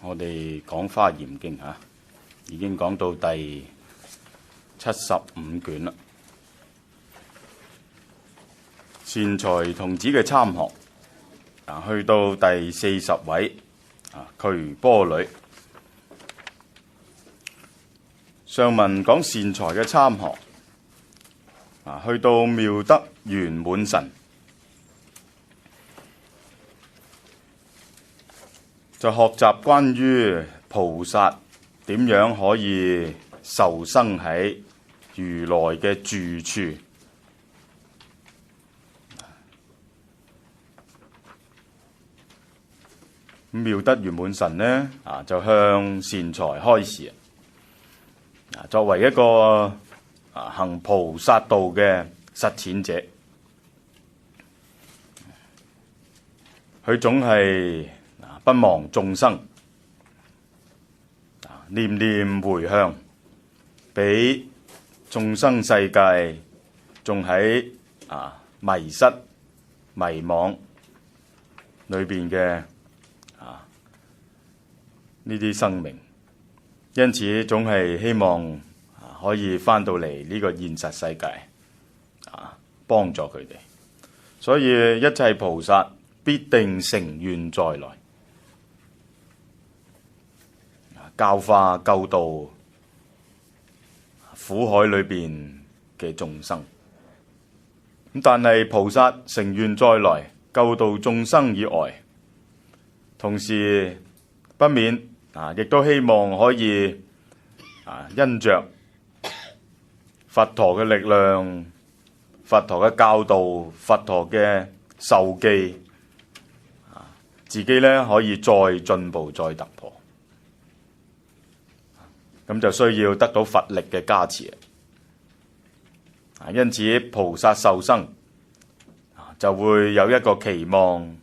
我哋講《華嚴經》已經講到第75卷啦。善財童子嘅參學去到第40位瞿波呂。上文講善財嘅參學去到妙德圓滿神，就學習關於菩薩點樣可以受生喺如來嘅住處。妙德圓滿神呢就向善財開示，作為一個行菩薩道嘅實踐者，佢總係不忘眾生，念念回向，俾眾生世界仲喺迷失迷惘裏邊嘅呢啲生命，因此總係希望可以返到嚟呢個現實世界幫助佢哋。所以一切菩薩必定成願再來，教化救度苦海裏邊嘅眾生。但係菩薩成願再來救度眾生以外，同時不免亦都希望可以因着佛陀嘅力量、佛陀嘅教導、佛陀嘅授記，自己呢可以再進步、再突破。咁就需要得到佛力嘅加持。因此菩薩受生就會有一個期望，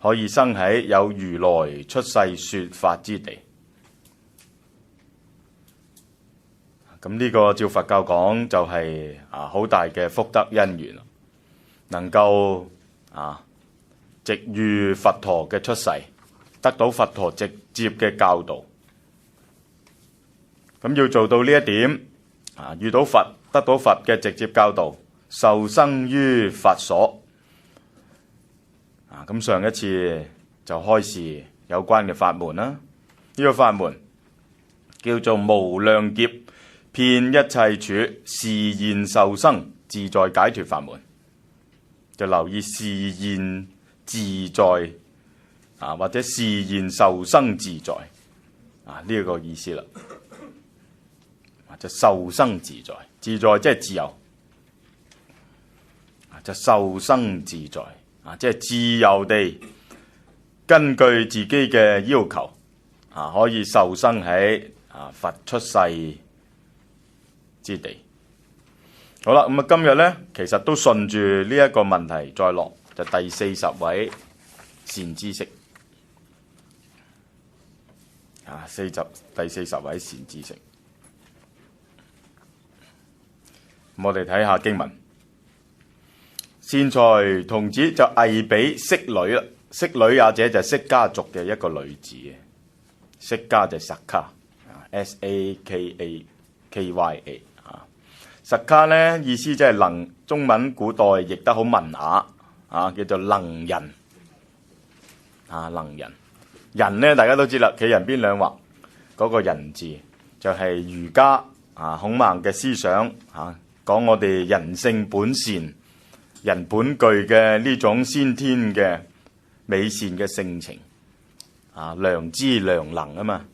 可以生喺有如來出世說法之地。咁呢個照佛教講就係好大嘅福德因緣，能夠直遇佛陀嘅出世，得到佛陀直接嘅教導。咁要做到呢一點，遇到佛，得到佛嘅直接教導，受生於佛所。咁上一次就開示有關嘅法門啦。呢個法門叫做無量劫遍一切處示現受生自在解脫法門。就留意示現自在或者示現受生自在呢一個意思啦。就受生自在，自在即係自由，就受生自在即係自由地根據自己嘅要求可以受生喺佛出世之地。好啦，咁今日呢，其實都順住呢一個問題再落，就第40位善知識第40位善知識。我哋睇下經文，善財童子就藝比釋女啦。釋女也者就係釋迦族嘅一個女子，釋迦就薩卡 SAKAKYA 薩卡呢意思即係能，中文古代譯得好文雅叫做能人能人。人呢大家都知啦，企人邊兩畫嗰個人字就係儒家孔孟嘅思想講我哋人性本善、人本具嘅呢種先天嘅美善嘅性情良知良能啊嘛，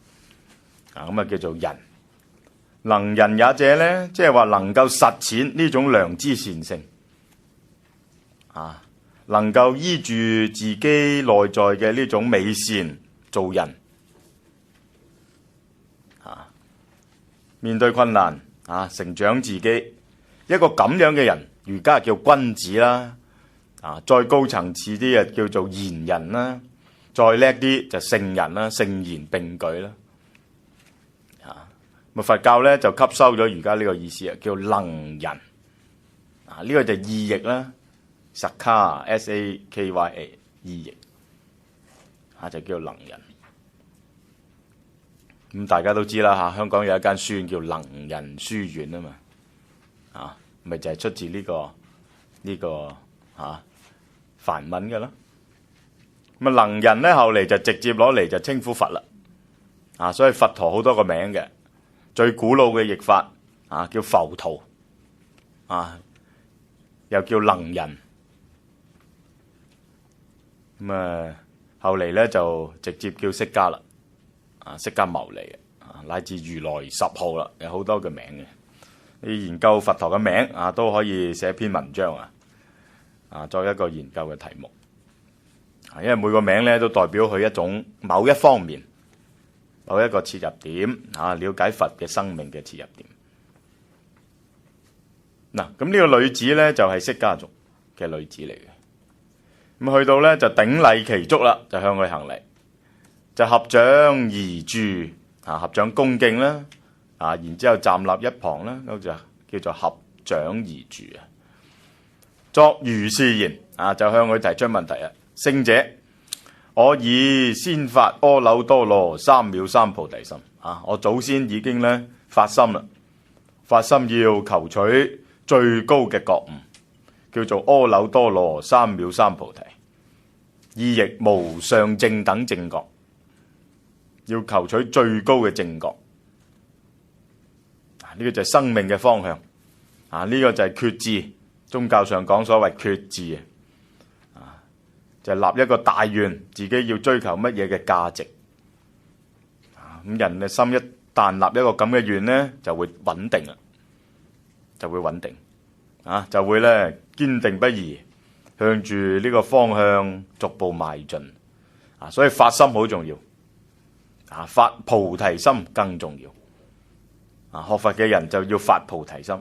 咁叫做人。能人也者呢，即係話能夠實踐呢種良知善性能夠依住自己內在嘅呢種美善做人面對困難成長自己。一個咁樣嘅人，儒家叫君子啦，再高層次啲叫做賢人啦，再叻啲就聖人啦，聖賢並舉啦。佛教咧就吸收咗儒家呢個意思叫能人。呢個就意譯啦，薩卡 SAKYA 意譯就叫能人。咁大家都知啦嚇，香港有一間書院叫能仁書院啊嘛，咪就係出自呢個梵文嘅啦。咁能仁咧後嚟就直接攞嚟就稱呼佛啦，所以佛陀好多個名嘅，最古老嘅譯法叫浮屠，又叫能仁。咁後嚟咧就直接叫釋迦啦，釋迦牟尼乃至如來十號啦，有好多嘅名嘅。你研究佛陀嘅名都可以寫篇文章作一個研究嘅題目。因為每個名咧都代表佢一種某一方面、某一個切入點了解佛嘅生命嘅切入點。嗱，咁呢個女子咧就係釋迦族嘅女子嚟嘅。咁去到咧就頂禮祈足啦，就向佢行禮，就合掌而住，合掌恭敬啦，然之後站立一旁啦，咁就叫做合掌而住作如是言，就向佢提出問題聖者，我已先發阿耨多羅三藐三菩提心，我祖先已經咧發心啦，發心要求取最高嘅覺悟，叫做阿耨多羅三藐三菩提，意譯無上正等正覺，要求取最高嘅正覺，呢個就係生命嘅方向，呢個就係決志，宗教上講所謂決志就係立一個大願，自己要追求乜嘢嘅價值。咁人嘅心一旦立一個咁嘅願呢，就會穩定啦，就會穩定，就會咧堅定不移，向住呢個方向逐步邁進。所以發心好重要，發菩提心更重要。學佛嘅人就要發菩提心，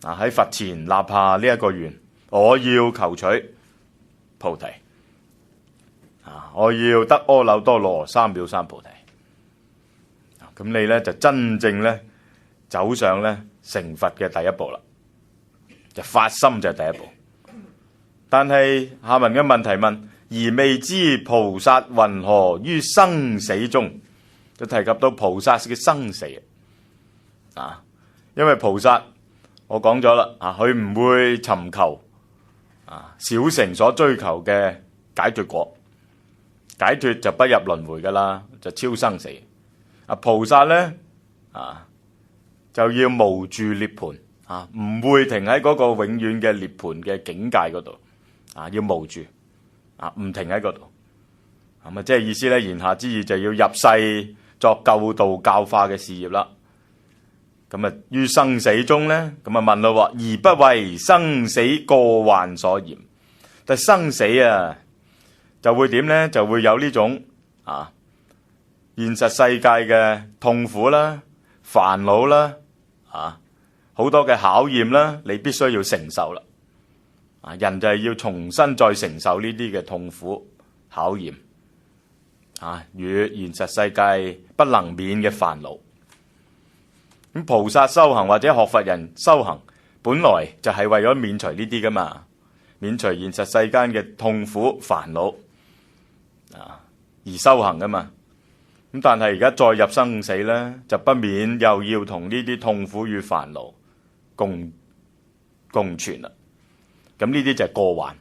喺佛前立下呢一個願，我要求取菩提。我要得阿耨多羅三藐三菩提，咁你咧就真正咧走上咧成佛嘅第一步啦，就發心就係第一步。但係下文嘅問題問，而未知菩薩云何於生死中，就提及到菩薩嘅生死因為菩薩我講咗啦，佢唔會尋求小乘所追求嘅解脫果。解脫就不入輪迴噶啦，就超生死。菩薩咧就要無住涅槃，唔會停喺嗰個永遠嘅涅槃嘅境界嗰度，要無住，唔停喺嗰度。咁即係意思咧，言下之意就要入世作救度教化嘅事業啦。咁於生死中咧，咁問咯，而不為生死過患所嫌。但生死就會點呢？就會有呢種現實世界嘅痛苦啦、煩惱啦、好多嘅考驗啦，你必須要承受啦。人就係要重新再承受呢啲嘅痛苦考驗，與現實世界不能免嘅煩惱。咁菩薩修行或者學佛人修行，本來就係為咗免除呢啲噶嘛，免除現實世間嘅痛苦煩惱。而修行噶嘛，咁但係而家再入生死咧，就不免又要同呢啲痛苦與煩惱共存啦。咁呢啲就係過患。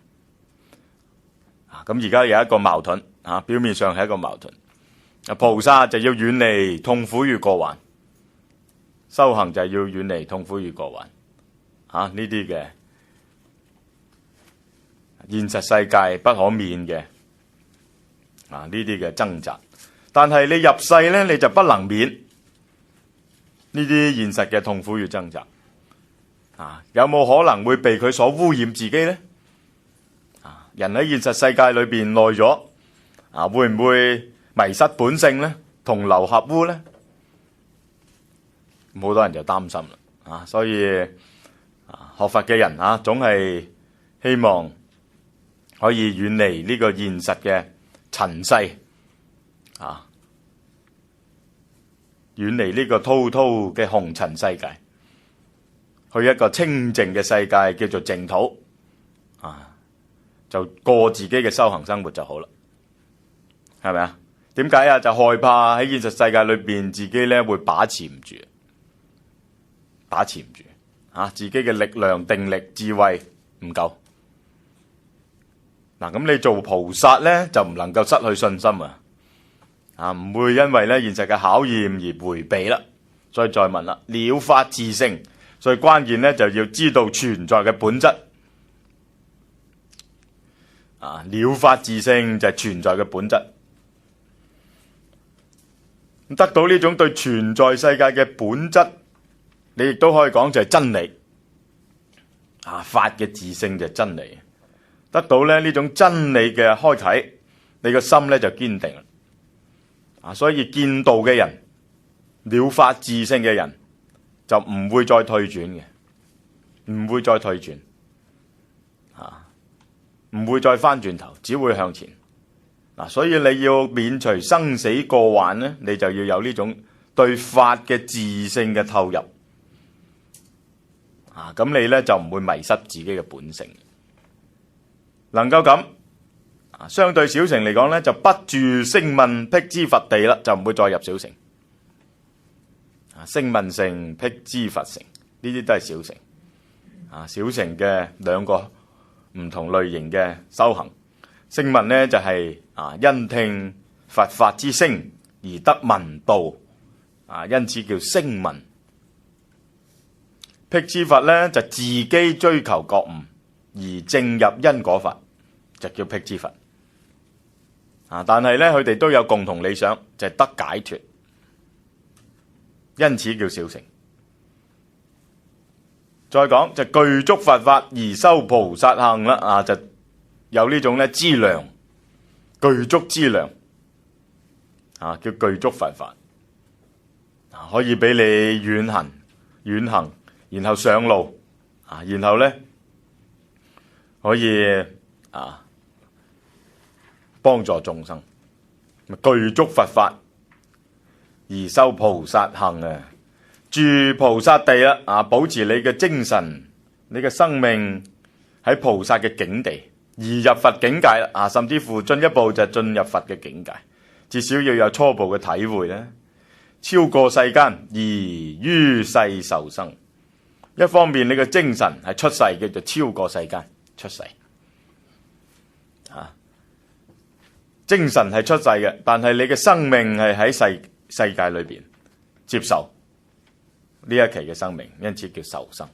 咁而家有一個矛盾，表面上係一個矛盾。菩薩就要遠離痛苦與過患，修行就係要遠離痛苦與過患。呢啲嘅現實世界不可免嘅。呢啲嘅掙扎，但係你入世咧，你就不能免呢啲現實嘅痛苦與掙扎。有冇可能會被佢所污染自己呢？人喺現實世界裏邊耐咗，會唔會迷失本性呢？同流合污呢？好多人就擔心啦。所以學佛嘅人總係希望可以遠離呢個現實嘅塵世，遠離呢個滔滔嘅紅塵世界，去一個清淨嘅世界，叫做淨土，就過自己嘅修行生活就好啦，係咪啊？點解啊？就害怕喺現實世界裏邊自己咧會把持唔住，自己嘅力量、定力、智慧唔夠。嗱，咁你做菩薩咧就唔能夠失去信心唔會因為咧現實嘅考驗而迴避啦。所以再問啦，了法自性，所以關鍵咧就要知道存在嘅本質。了法自性就係存在嘅本質。得到呢種對存在世界嘅本質，你亦都可以講就係真理。法嘅自性就係真理。得到咧呢種真理嘅開啟，你個心咧就堅定啦。所以見道嘅人，了法自性嘅人，就唔會再退轉嘅，唔會再退轉，唔會再翻轉頭，只會向前。所以你要免除生死過患咧，你就要有呢種對法嘅自性嘅透入。咁你咧就唔會迷失自己嘅本性。能夠咁，相對小乘嚟講咧，就不住聲聞辟支佛地啦，就唔會再入小乘。聲聞乘、辟支佛乘呢啲都係小乘。小乘嘅兩個唔同類型嘅修行。聲聞咧就係因聽佛法之聲而得聞道，因此叫聲聞。辟支佛咧就自己追求覺悟而證入因果法，就叫辟支佛。但係咧佢哋都有共同理想，就係得解脫，因此叫小乘。再講就具足佛法而修菩薩行啦，就有呢種咧資糧，具足資糧，叫具足佛法，可以俾你遠行，然後上路，然後咧可以幫助眾生，具足佛法而修菩薩行住菩薩地啦，保持你嘅精神、你嘅生命喺菩薩嘅境地，而入佛境界啦，甚至乎進一步就進入佛嘅境界，至少要有初步嘅體會咧，超過世間而於世受生。一方面你嘅精神係出世嘅，就超過世間出世。精神係出世嘅，但係你嘅生命係喺世界裏邊接受呢一期嘅生命，因此叫受生。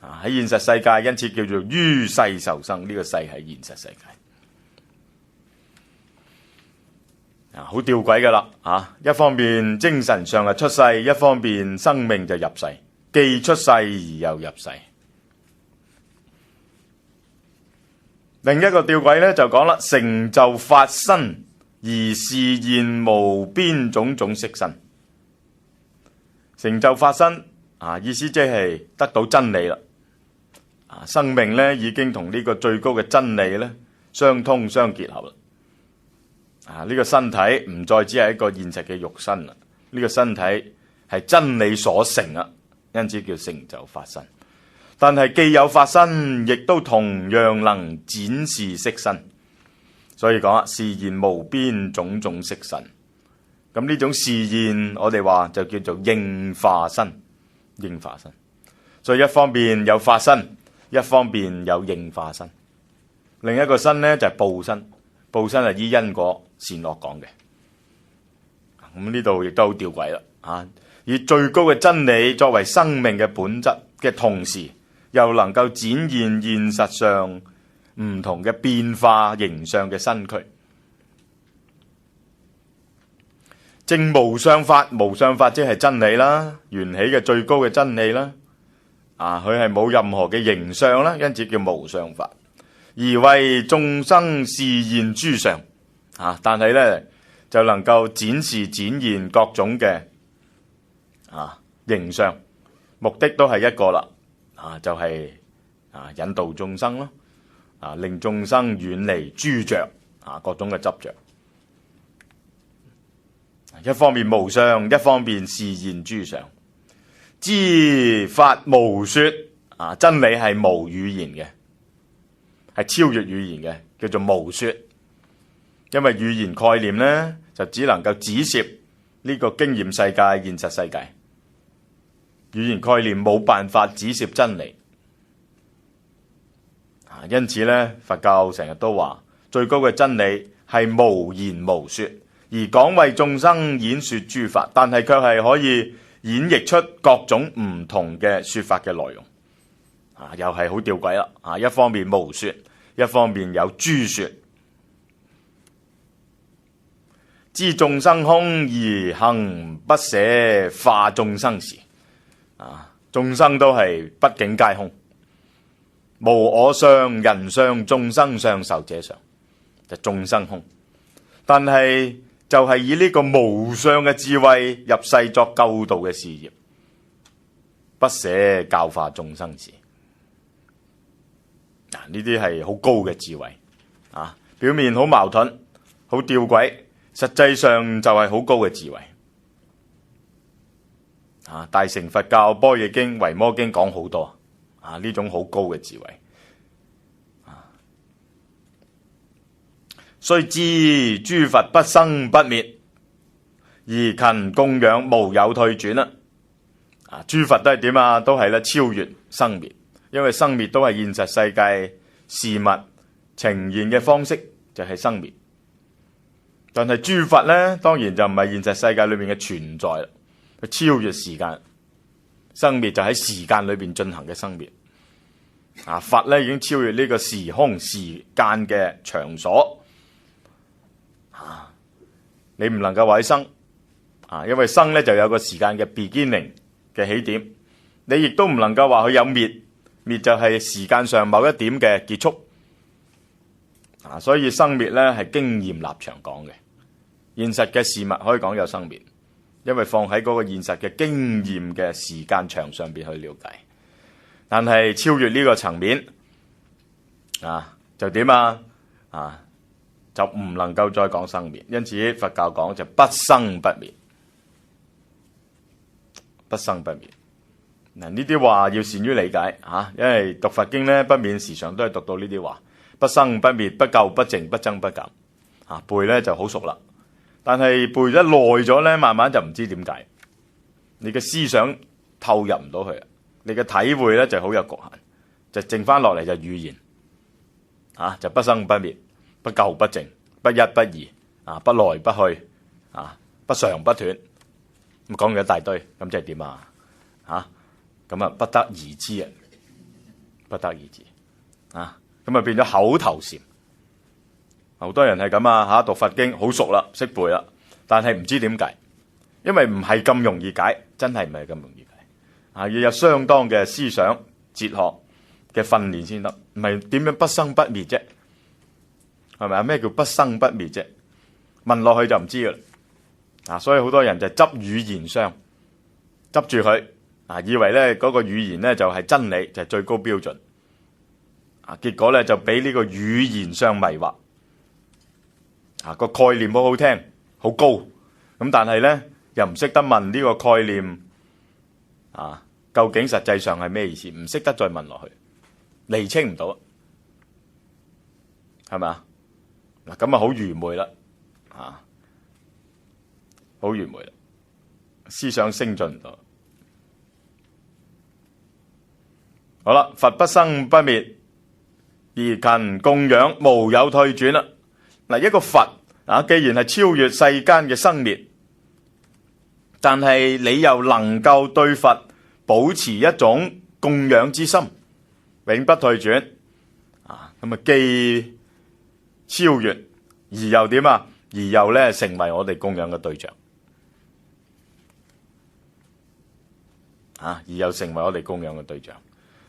喺現實世界，因此叫做於世受生。呢個世係現實世界。好吊詭噶啦，一方面精神上係出世，一方面生命就入世，既出世而又入世。另一個吊詭咧就講啦，成就法身而示現無邊種種色身。成就法身意思即係得到真理啦。生命咧已經同呢個最高嘅真理咧相通相結合啦。呢個身體唔再只係一個現實嘅肉身啦，呢個身體係真理所成啊，因此叫成就法身。但係既有法身，亦都同樣能展示色身，所以講示現無邊種種色身。咁呢種示現，我哋話就叫做應化身。應化身，所以一方面有法身，一方面有應化身。另一個身呢，就係報身，報身係依因果善惡講嘅。咁呢度亦都好吊詭啦，以最高嘅真理作為生命嘅本質嘅同時，又能夠展現現實上唔同嘅變化形象嘅身軀。正無相法，無相法即係真理啦，緣起嘅最高嘅真理啦。佢係冇任何嘅形象啦，因此叫無相法。而為眾生示現諸相，但係咧就能夠展現各種嘅形象，目的都係一個啦。就係引導眾生咯，令眾生遠離諸着，各種嘅執着。一方面無相，一方面示現諸相。知法無說，真理係無語言嘅，係超越語言嘅，叫做無說。因為語言概念呢，就只能夠指涉呢個經驗世界、現實世界。語言概念冇辦法指涉真理。因此呢，佛教成日都話最高嘅真理係無言無說，而廣為眾生演說諸法，但係卻係可以演繹出各種唔同嘅說法嘅內容。又係好吊詭啦！一方面無說，一方面有諸說。知眾生空而行不捨化眾生時，眾生都係畢竟皆空，無我相、人相、眾生相、壽者相，就眾生空。但係就係以呢個無相嘅智慧入世作救度嘅事業，不捨教化眾生時，呢啲係好高嘅智慧。表面好矛盾，好吊詭。實際上就係好高嘅智慧。大乘佛教般若經、維摩經講好多呢種好高嘅智慧。雖知諸佛不生不滅，而勤供養無有退轉啦。諸佛都係點啊？都係咧超越生滅，因為生滅都係現實世界事物呈現嘅方式，就係生滅。但係諸佛呢，當然就唔係現實世界裏面嘅存在啦，佢超越時間，生滅就喺時間裏邊進行嘅生滅。佛呢已經超越呢個時空時間嘅場所。你唔能夠話佢生，因為生呢就有個時間嘅 beginning 嘅起點，你亦都唔能夠話佢有滅，滅就係時間上某一點嘅結束。所以生滅呢係經驗立場講嘅，現實嘅事物可以講有生滅，因為放喺嗰個現實嘅經驗嘅時間場上邊去了解。但係超越呢個層面，就點就唔能夠再講生滅。因此佛教講就不生不滅，不生不滅。嗱，呢啲話要善於理解因為讀佛經呢，不免時常都係讀到呢啲話。不生不滅，不垢不淨，不增不減。背咧就好熟啦，但係背得耐咗咧，慢慢就唔知點解。你嘅思想透入唔到去，你嘅體會咧就好有局限，就剩翻落嚟就語言，就不生不滅，不垢不淨，不一不二，不來不去，不常不斷。咁講咗一大堆，咁即係點啊？咁不得而知啊，不得而知咁啊變咗口頭禪，好多人係咁讀佛經好熟啦，識背啦，但係唔知點解，因為唔係咁容易解，真係唔係咁容易解，要有相當嘅思想哲學嘅訓練先得，唔係點樣不生不滅啫？係咪啊？咩叫不生不滅啫？問落去就唔知噶啦，所以好多人就執語言相，執住佢，以為咧嗰個語言咧就係真理，就係最高標準。結果咧就俾呢個語言相迷惑，個概念好好聽，好高，咁但係咧又唔識得問呢個概念究竟實際上係咩意思，唔識得再問落去，釐清唔到，係咪啊？嗱，咁啊好愚昧啦，好愚昧啦，思想精進唔到。好啦，佛不生不滅，而勤供養無有退轉啦。嗱，一個佛既然係超越世間嘅生滅，但係你又能夠對佛保持一種供養之心，永不退轉，咁既超越而又點啊？而又咧成為我哋供養嘅對象，而又成為我哋供養嘅對象。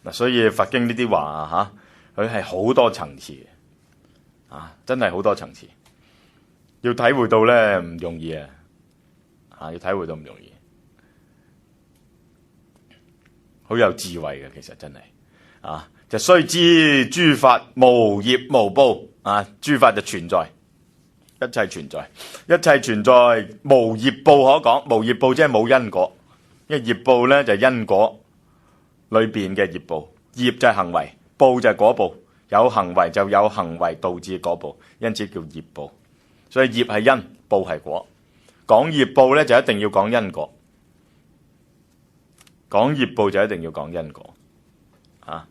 嗱，所以佛經呢啲話佢係好多層次嘅，真係好多層次，要體會到咧唔容易要體會到唔容易，好有智慧嘅，其實真係就須知諸法無業無報，諸法就存在，一切存在，一切存在無業報可講，無業報即係冇因果，因為業報咧就係因果裏邊嘅業報，業就係行為，報就係果報，有行為就有行為導致果報，因此叫業報。所以業係因，報係果。講業報咧就一定要講因果，講業報就一定要講因果。咁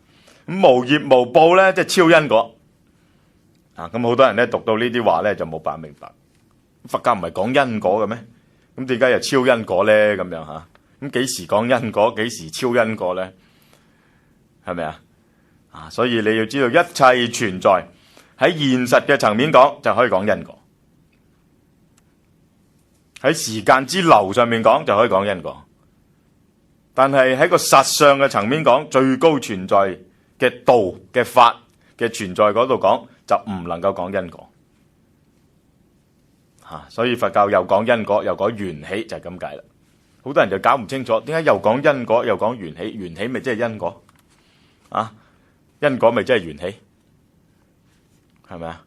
無業無報咧，即係超因果。咁好多人咧讀到呢啲話咧就冇辦法明白，佛教唔係講因果嘅咩？咁點解又超因果咧？咁樣吓，咁幾時講因果，幾時超因果咧？係咪啊？所以你要知道，一切存在喺現實嘅層面講就可以講因果，喺時間之流上面講就可以講因果，但係喺個實相嘅層面講，最高存在嘅道嘅法嘅存在嗰度講，就唔能夠講因果。所以佛教又講因果又講緣起，就係咁解啦。好多人就搞唔清楚，點解又講因果又講緣起？緣起咪即係因果因果咪即係緣起，係咪啊？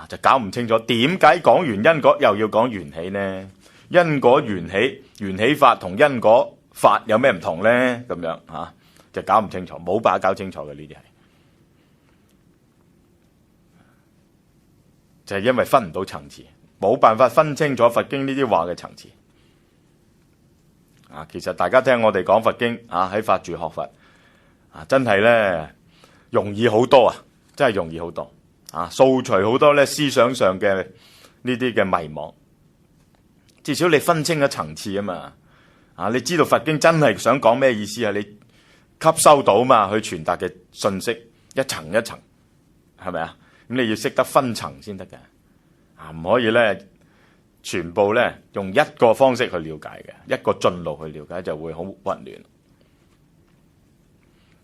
就搞唔清楚點解講完因果又要講緣起呢？因果緣起，緣起法同因果法有咩唔同呢？咁樣就搞唔清楚，冇辦法搞清楚嘅，呢啲係就係因為分唔到層次，冇辦法分清楚佛經呢啲話嘅層次。其實大家聽我哋講佛經喺法住學佛真係咧容易好多真係容易好多掃除好多咧思想上嘅呢啲嘅迷惘，至少你分清咗層次啊嘛。你知道佛經真係想講咩意思你吸收到嘛，去傳達嘅信息一層一層，係咪啊？咁你要識得分層先得嘅，唔可以咧全部咧用一個方式去了解嘅，一個進路去了解就會好混亂。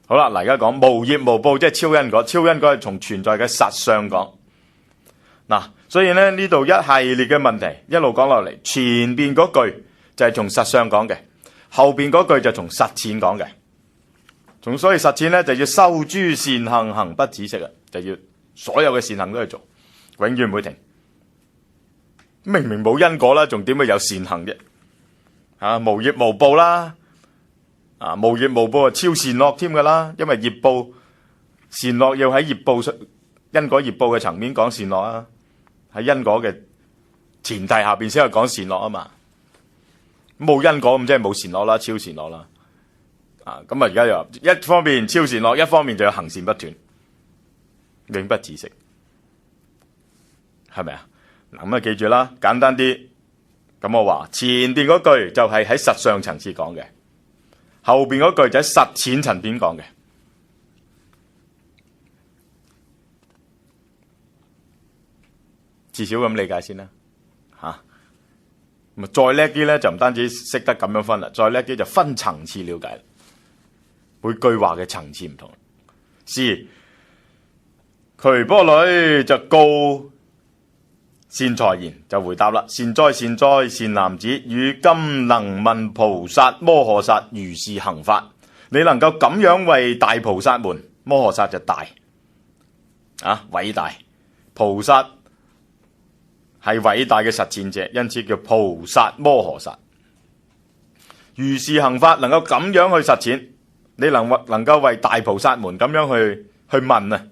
好啦，嗱，而家講無業無報，即係超因果。超因果係從存在嘅實相講。所以咧呢度一系列嘅問題一路講落嚟，前邊嗰句就係從實相講嘅，後邊嗰句就從實踐講嘅。所以實踐咧就要修諸善行，行不止息啊，就要所有嘅善行都去做，永遠唔會停。明明冇因果啦，仲點會有善行啫？無業無報啦。無業無報超善惡添噶啦，因為業報善惡要喺業報因果業報嘅層面講善惡喺因果嘅前提下邊先係講善惡啊嘛。冇因果咁即係冇善惡啦，超善惡啦。咁而家又一方面超善惡，一方面就有行善不斷，永不止息，係咪啊？咁記住啦，簡單啲咁我話前邊嗰句就係喺實相層次講嘅。後邊嗰句就喺實踐層面講嘅，至少咁理解先啦。咁再叻啲咧，就唔單止識得咁樣分啦，再叻啲就分層次了解。每句話嘅層次唔同。是瞿波女就告善財言，就回答啦：善哉善哉，善男子，汝今能聞菩薩摩訶薩如是行法。你能夠咁樣為大菩薩們，摩訶薩就大偉大，菩薩係偉大嘅實踐者，因此叫菩薩摩訶薩。如是行法，能夠咁樣去實踐，你能夠為大菩薩們咁樣去問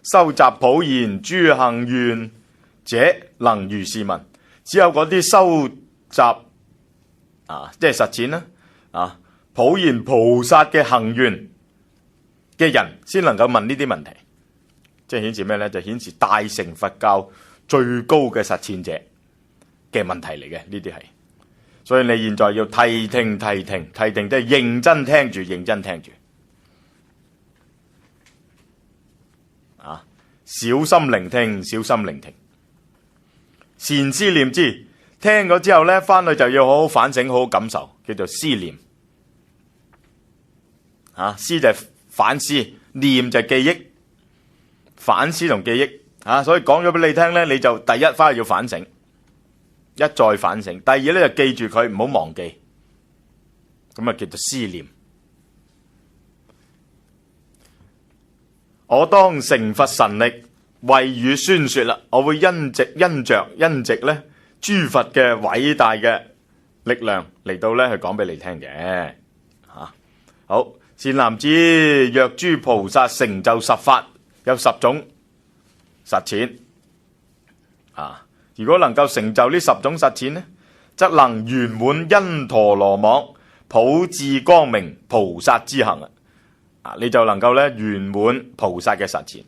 收集普賢諸行願者能如是問，只有嗰啲收集即係實踐啦普賢菩薩嘅行願嘅人先能夠問呢啲問題，即係顯示咩呢？就顯示大乘佛教最高嘅實踐者嘅問題嚟嘅，呢啲係。所以你現在要諦聽諦聽諦聽，即係認真聽住，認真聽住小心聆聽，小心聆聽。善思念之，聽咗之後呢，翻去就要好好反省，好好感受，叫做思念。思就係反思，念就係記憶，反思同記憶。所以講咗俾你聽呢，你就第一翻去要反省，一再反省。第二呢，就記住佢，唔好忘記，咁叫做思念。我當成佛神力為汝宣說啦，我會因藉咧諸佛嘅偉大嘅力量嚟到咧去講俾你聽嘅。好，善男子，若諸菩薩成就十法，有10種實踐如果能夠成就呢10種實踐呢，則能圓滿因陀羅網普智光明菩薩之行你就能夠咧圓滿菩薩嘅實踐，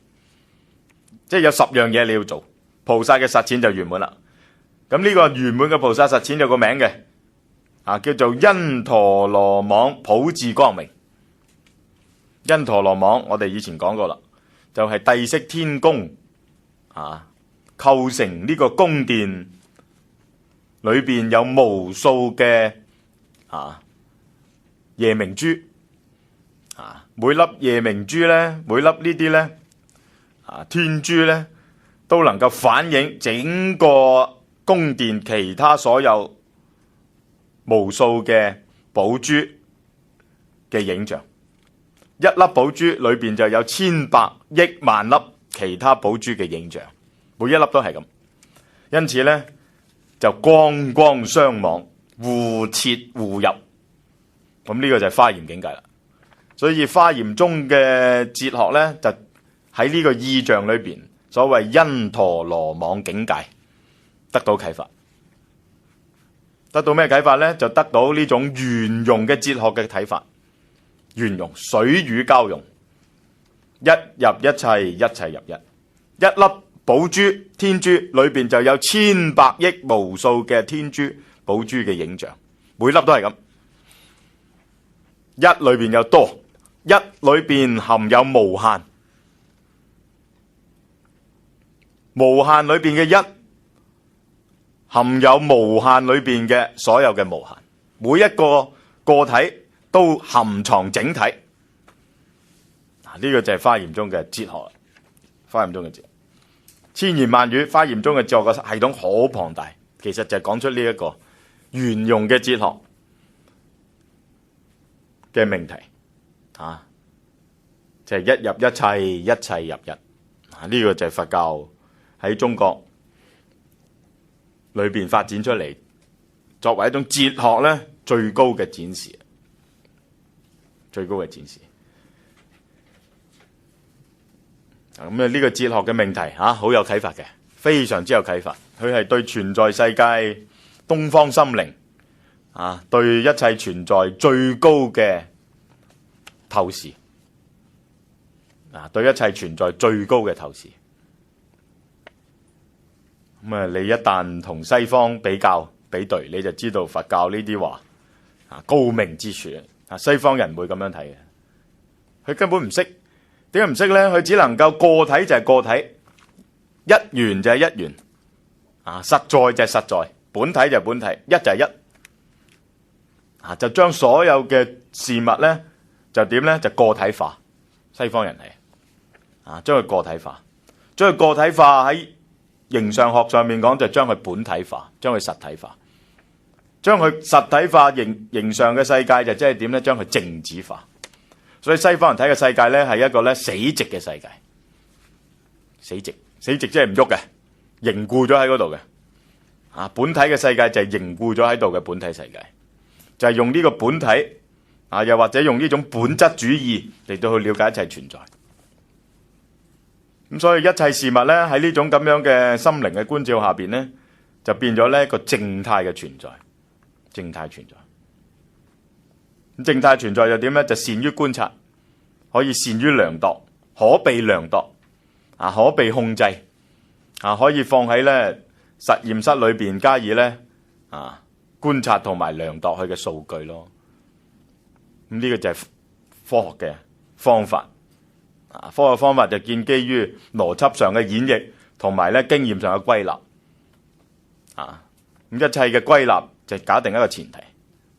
即係有10樣嘢你要做，菩薩嘅實踐就圓滿啦。咁呢個圓滿嘅菩薩實踐有個名嘅，叫做因陀羅網普智光明。因陀羅網我哋以前講過啦，就係帝釋天宮構成呢個宮殿裏邊有無數嘅夜明珠每粒夜明珠咧，每粒呢啲咧天珠咧，都能夠反映整個宮殿其他所有無數嘅寶珠嘅影像。一粒寶珠裏邊就有千百億萬粒其他寶珠嘅影像，每一粒都係咁，因此咧就光光相望，互切互入。咁呢個就係華嚴境界啦。所以華嚴宗嘅哲學咧，就喺呢個意象裏邊，所謂因陀羅網境界得到啟發。得到咩啟發咧？就得到呢種圓融嘅哲學嘅睇法。圓融，水乳交融，一入一切，一切入一。一粒寶珠天珠裏邊就有千百億無數嘅天珠寶珠嘅影像，每粒都係咁。一裏邊有多，一裏邊含有無限，無限裏邊嘅一含有無限裏邊嘅所有嘅無限，每一個個體都含藏整體。呢個就係華嚴宗嘅哲學。華嚴宗嘅哲學千言萬語，華嚴宗嘅哲學嘅系統好龐大，其實就係講出呢一個圓融嘅哲學嘅命題就係一入一切，一切入一。呢個就係佛教喺中國裏邊發展出嚟，作為一種哲學咧最高嘅展示，最高嘅展示。咁呢個哲學嘅命題好有啟發嘅，非常之有啟發。佢係對存在世界、東方心靈對一切存在最高嘅透視。對一切存在最高嘅透視。咁你一旦同西方比較比對，你就知道佛教呢啲話高明之處。西方人唔會咁樣睇嘅，佢根本唔識。點解唔識咧？佢只能夠個體就係個體，一元就係一元，實在就係實在，本體就係本體，一就係一，就將所有嘅事物咧就點咧就個體化。西方人係將佢個體化，將佢個體化喺形上學上面講就將佢本體化，將佢實體化，將佢實體化形上嘅世界就即係點咧？將佢靜止化。所以西方人睇嘅世界咧係一個咧死寂嘅世界，死寂即係唔喐嘅，凝固咗喺嗰度嘅。本體嘅世界就係凝固咗喺度嘅本體世界，就係用呢個本體又或者用呢種本質主義嚟到去了解一切存在。咁所以一切事物咧喺呢種咁樣嘅心靈嘅觀照下邊咧，就變咗呢一個靜態嘅存在，靜態存在。咁靜態存在就點咧？就善於觀察，可以善於量度，可被量度，可被控制，可以放喺咧實驗室裏邊加以咧觀察同埋量度佢嘅數據咯。咁呢個就係科學嘅方法。科學方法就建基於邏輯上嘅演繹，同埋咧經驗上嘅歸納。咁一切嘅歸納就假定一個前提，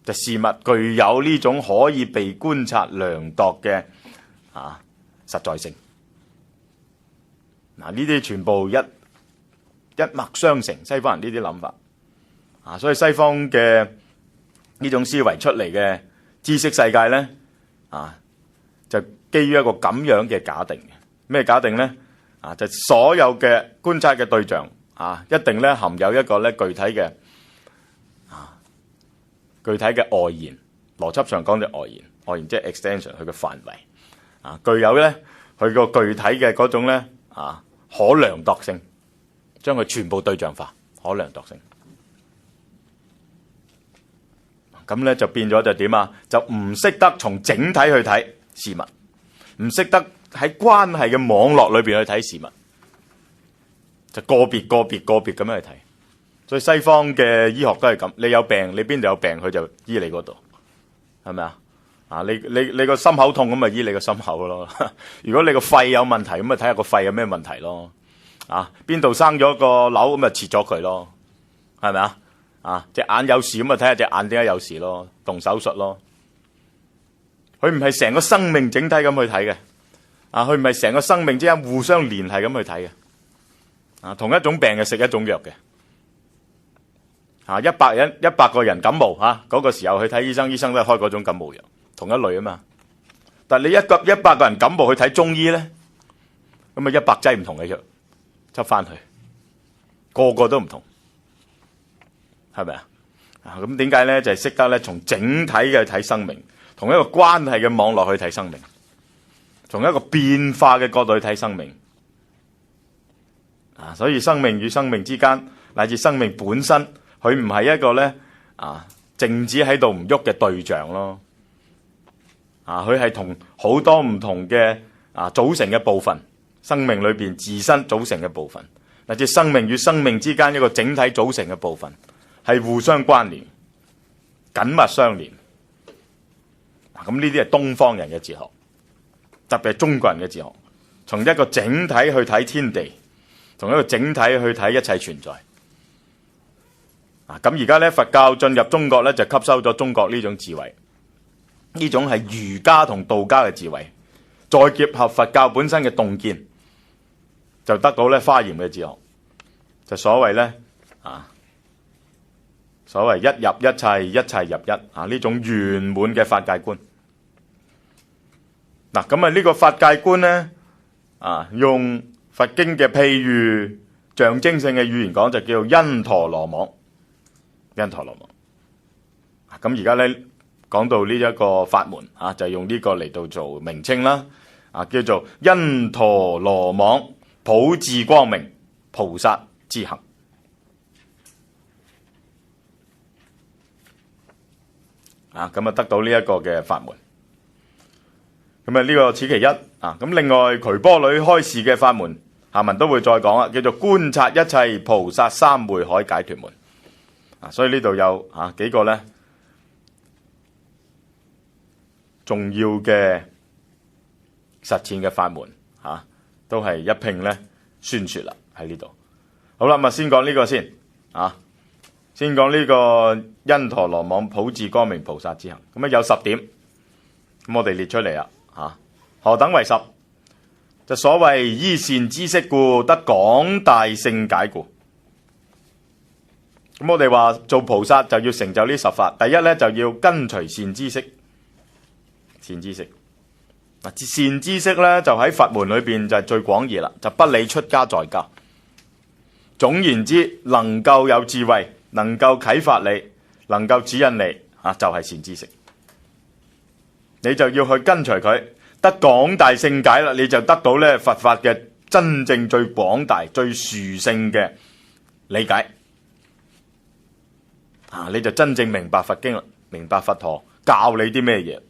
就事物具有呢種可以被觀察量度嘅實在性。呢啲全部一脈相承，西方人呢啲諗法。所以西方嘅呢種思維出嚟嘅知識世界咧，就基於一個咁樣嘅假定。咩假定咧？就所有嘅觀察嘅對象一定咧含有一個咧具體嘅外延。邏輯上講就外延，外延即係 extension 佢嘅範圍。具有咧佢個具體嘅嗰種咧可量度性。將佢全部對象化，可量度性。咁咧就變咗就點啊？就唔識得從整體去睇事物，唔識得喺關係嘅網絡裏邊去睇事物，就個別咁樣去睇。所以西方嘅醫學都係咁，你有病，你邊度有病，佢就醫你嗰度，係咪啊？你個心口痛咁咪醫你個心口咯。如果你個肺有問題，咁咪睇下個肺有咩問題咯。邊度生咗個瘤咁咪切咗佢咯，係咪啊？隻眼有事咁咪睇下隻眼點解有事咯，動手術咯。佢唔係成個生命整體咁去睇嘅，佢唔係成個生命之間互相聯繫咁去睇嘅。同一種病係食一種藥嘅。100個人感冒嗰個時候去睇醫生，醫生都係開嗰種感冒藥，同一類啊嘛。但係你100個人感冒去睇中醫咧，咁啊100劑唔同嘅藥執翻去，個個都唔同，係咪啊？咁點解咧？就係識得咧從整體嘅睇生命，同一個關係嘅網絡去睇生命，從一個變化嘅角度去睇生命。所以生命與生命之間，乃至生命本身，佢唔係一個咧靜止喺度唔喐嘅對象咯。佢係同好多唔同嘅組成嘅部分，生命裏邊自身組成嘅部分，乃至生命與生命之間一個整體組成嘅部分，係互相關聯、緊密相連。咁呢啲係東方人嘅哲學，特別係中國人嘅哲學，從一個整體去睇天地，從一個整體去睇一切存在。咁而家咧佛教進入中國咧，就吸收咗中國呢種智慧，呢種係儒家同道家嘅智慧，再結合佛教本身嘅洞見，就得到咧華嚴嘅哲學，就所謂咧所謂一入一切，一切入一呢種圓滿嘅法界觀。咁呢個法界觀咧用佛經嘅譬喻、象徵性嘅語言講，就叫做因陀羅網。因陀羅網。咁而家咧講到呢一個法門就用呢個嚟到做名稱啦，叫做因陀羅網普智光明菩薩之行。咁得到呢一個嘅法門。咁呢個此其一。咁另外渠波呂開示嘅法門，下文都會再講啦，叫做觀察一切菩薩三昧海解脫門。所以呢度有幾個咧重要嘅實踐嘅法門都係一併咧宣說啦喺呢度。好啦，咁先講呢個先先講呢個因陀羅網普智光明菩薩之行。咁有10點，咁我哋列出嚟啦。何等為10？就所謂依善知識故，得廣大勝解故。咁我哋話做菩薩就要成就呢10法。第一咧就要跟隨善知識。善知識善知識咧就喺佛門裏邊就係最廣義啦，就不理出家在家。總言之，能夠有智慧，能夠啟發你，能夠指引你就係善知識。你就要去跟隨佢，得廣大勝解啦，你就得到咧佛法嘅真正最廣大、最殊勝嘅理解。你就真正明白佛經啦，明白佛陀教你啲咩嘢，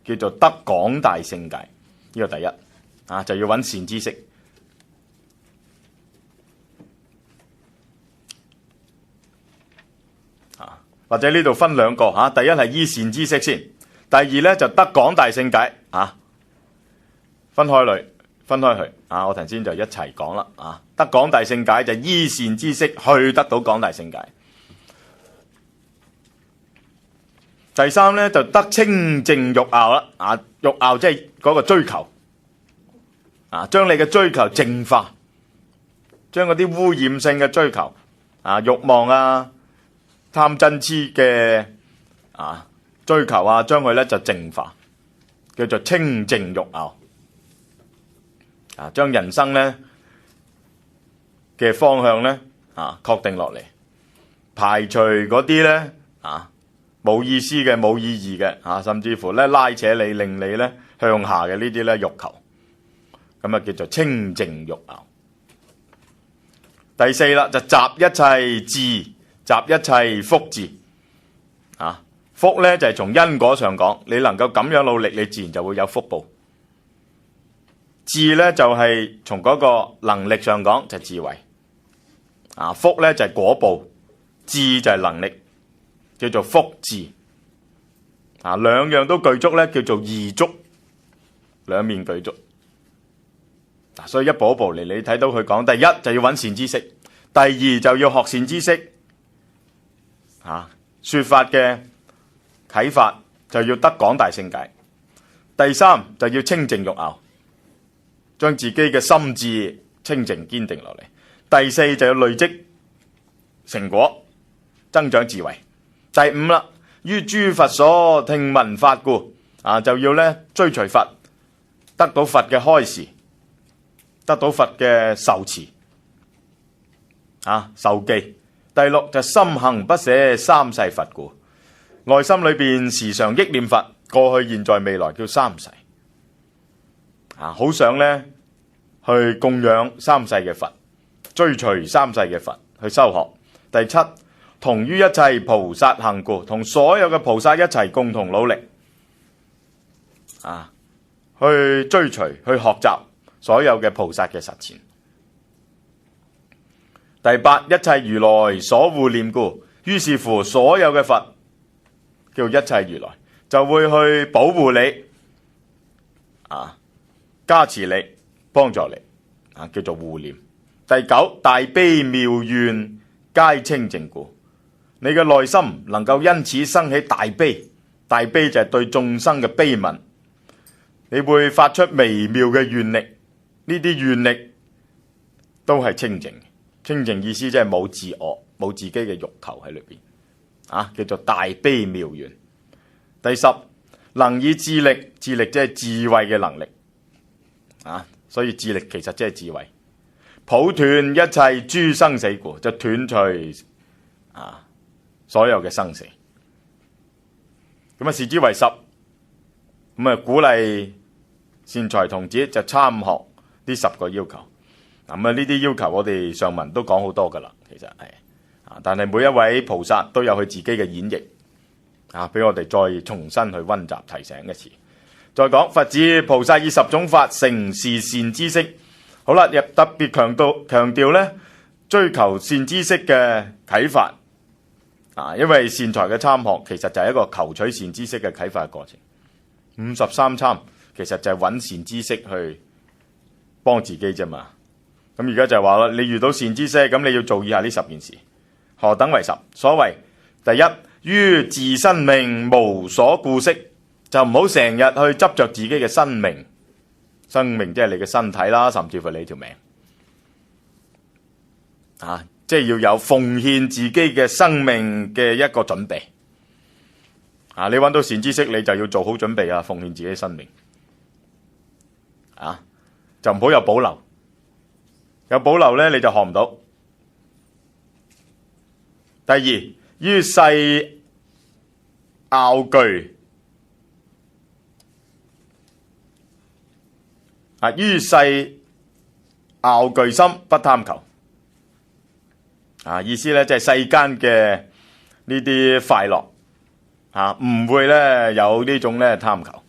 叫做得廣大勝解。呢個第一就要揾善知識。或者呢度分兩個第一係依善知識先，第二咧就得廣大勝解分開去我頭先就一齊講啦得廣大勝解就依善知識去得到廣大勝解。第三咧就得清淨欲樂啦欲樂即係嗰個追求將你嘅追求淨化，將嗰啲污染性嘅追求欲望貪嗔癡嘅追求將佢咧就淨化，叫做清淨欲樂將人生咧嘅方向咧確定落嚟，排除嗰啲咧冇意思嘅、冇意義嘅甚至乎咧拉扯你、令你咧向下嘅呢啲咧欲求，咁叫做清淨欲樂。第四啦，就集一切智，集一切福智。福咧就係從因果上講，你能夠咁樣努力，你自然就會有福報。智咧就係從嗰個能力上講，就係智慧。福咧就係果報，智就係能力，叫做福智。兩樣都具足咧，叫做二足，兩面具足。所以一步一步嚟，你睇到佢講，第一就要揾善知識，第二就要學善知識。說法嘅啟發就要得廣大聖解，第三就要清淨欲拗，將自己嘅心智清淨堅定落嚟，第四就要累積成果，增長智慧。第五啦，於諸佛所聽聞法故，就要咧追隨佛，得到佛嘅開示，得到佛嘅受持，受記。第六就心行不捨三世佛故，內心裏邊時常憶念佛，過去、現在、未來，叫三世。好想咧去供養三世嘅佛，追隨三世嘅佛去修學。第七，同於一切菩薩行故，同所有嘅菩薩一齊共同努力，去追隨、去學習所有嘅菩薩嘅實踐。第八，一切如來所護念故，於是乎所有嘅佛叫一切如來就會去保護你，加持你，幫助你，叫做護念。第九，大悲妙願皆清淨故，你嘅內心能夠因此生起大悲，大悲就係對眾生嘅悲憫，你會發出微妙嘅願力，呢啲願力都係清淨。清淨意思即係冇自我，冇自己嘅欲求喺裏邊，叫做大悲妙願。第十，能以智力，智力即係智慧嘅能力，所以智力其實即係智慧。普斷一切諸生死故，就斷除所有嘅生死。咁視之為十，咁鼓勵善財童子就參學呢10個要求。呢啲要求我哋上文都講好多噶啦，其實係，但係每一位菩薩都有佢自己嘅演繹，俾我哋再重新去溫習提醒一次。再講佛子菩薩以10種法成是善知識。好啦，特別強調咧，追求善知識嘅啟發，因為善財嘅參學其實就係一個求取善知識嘅啟發嘅過程。53參其實就係揾善知識去幫自己啫嘛。咁而家就係話啦，你遇到善知識，咁你要做以下呢10件事。何等為10？所謂第一，於自身命無所顧惜，就唔好成日去執着自己嘅生命，生命即係你嘅身體啦，甚至乎你條命，即係要有奉獻自己嘅生命嘅一個準備。你揾到善知識，你就要做好準備奉獻自己嘅生命，就唔好有保留。有保留咧，你就學唔到。第二，於世樂具，於世樂具心不貪求。意思咧即係世間嘅呢啲快樂，唔會咧有呢種咧貪求。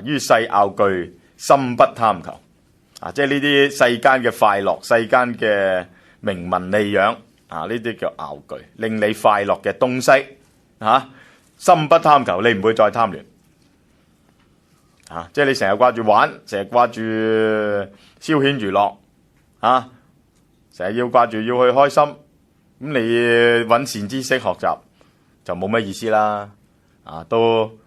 於世樂具心不貪求。即係呢啲世間嘅快樂，世間嘅名聞利養，呢啲叫樂具，令你快樂嘅東西，心不貪求，你唔會再貪戀。即係你成日掛住玩，成日掛住消遣娛樂，成日要掛住要去開心，咁你揾善知識學習就冇乜意思啦，都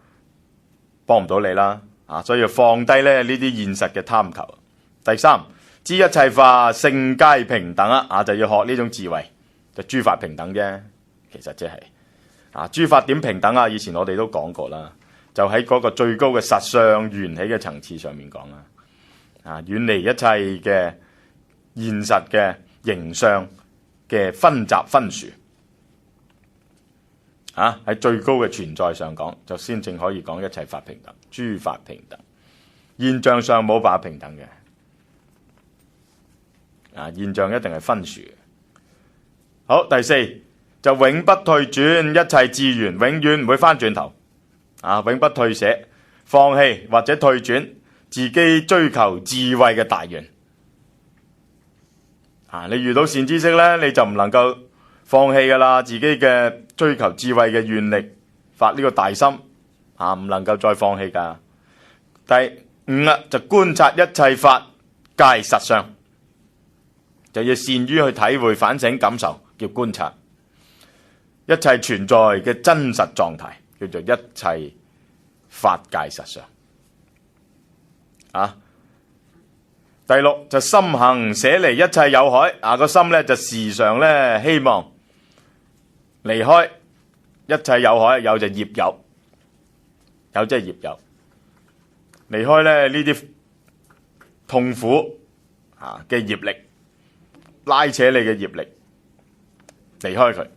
幫唔到你啦，所以要放低咧呢啲現實嘅貪求。第三，知一切法性皆平等就要學呢種智慧，就諸法平等啫。其實即係諸法點平等以前我哋都講過啦，就喺嗰個最高嘅實相緣起嘅層次上面講啦。遠離一切嘅現實嘅形象嘅分集分殊，喺最高嘅存在上講，就先正可以講一切法平等，諸法平等。現象上冇辦法平等嘅。現象一定係分殊嘅。好，第四就永不退轉，一切志願永遠唔會翻轉頭，永不退捨、放棄或者退轉自己追求智慧嘅大願。你遇到善知識呢，你就唔能夠放棄噶啦，自己嘅追求智慧嘅願力，發呢個大心，唔能夠再放棄噶。第五就觀察一切法界實相，就要善於去體會、反省、感受，叫觀察一切存在嘅真實狀態，叫做一切法界實相。第六就心行捨離一切有害，個心呢就時常呢希望離開一切有害，有就業有，有即係業有，離開呢啲痛苦嘅業力，拉扯你嘅業力，離開佢。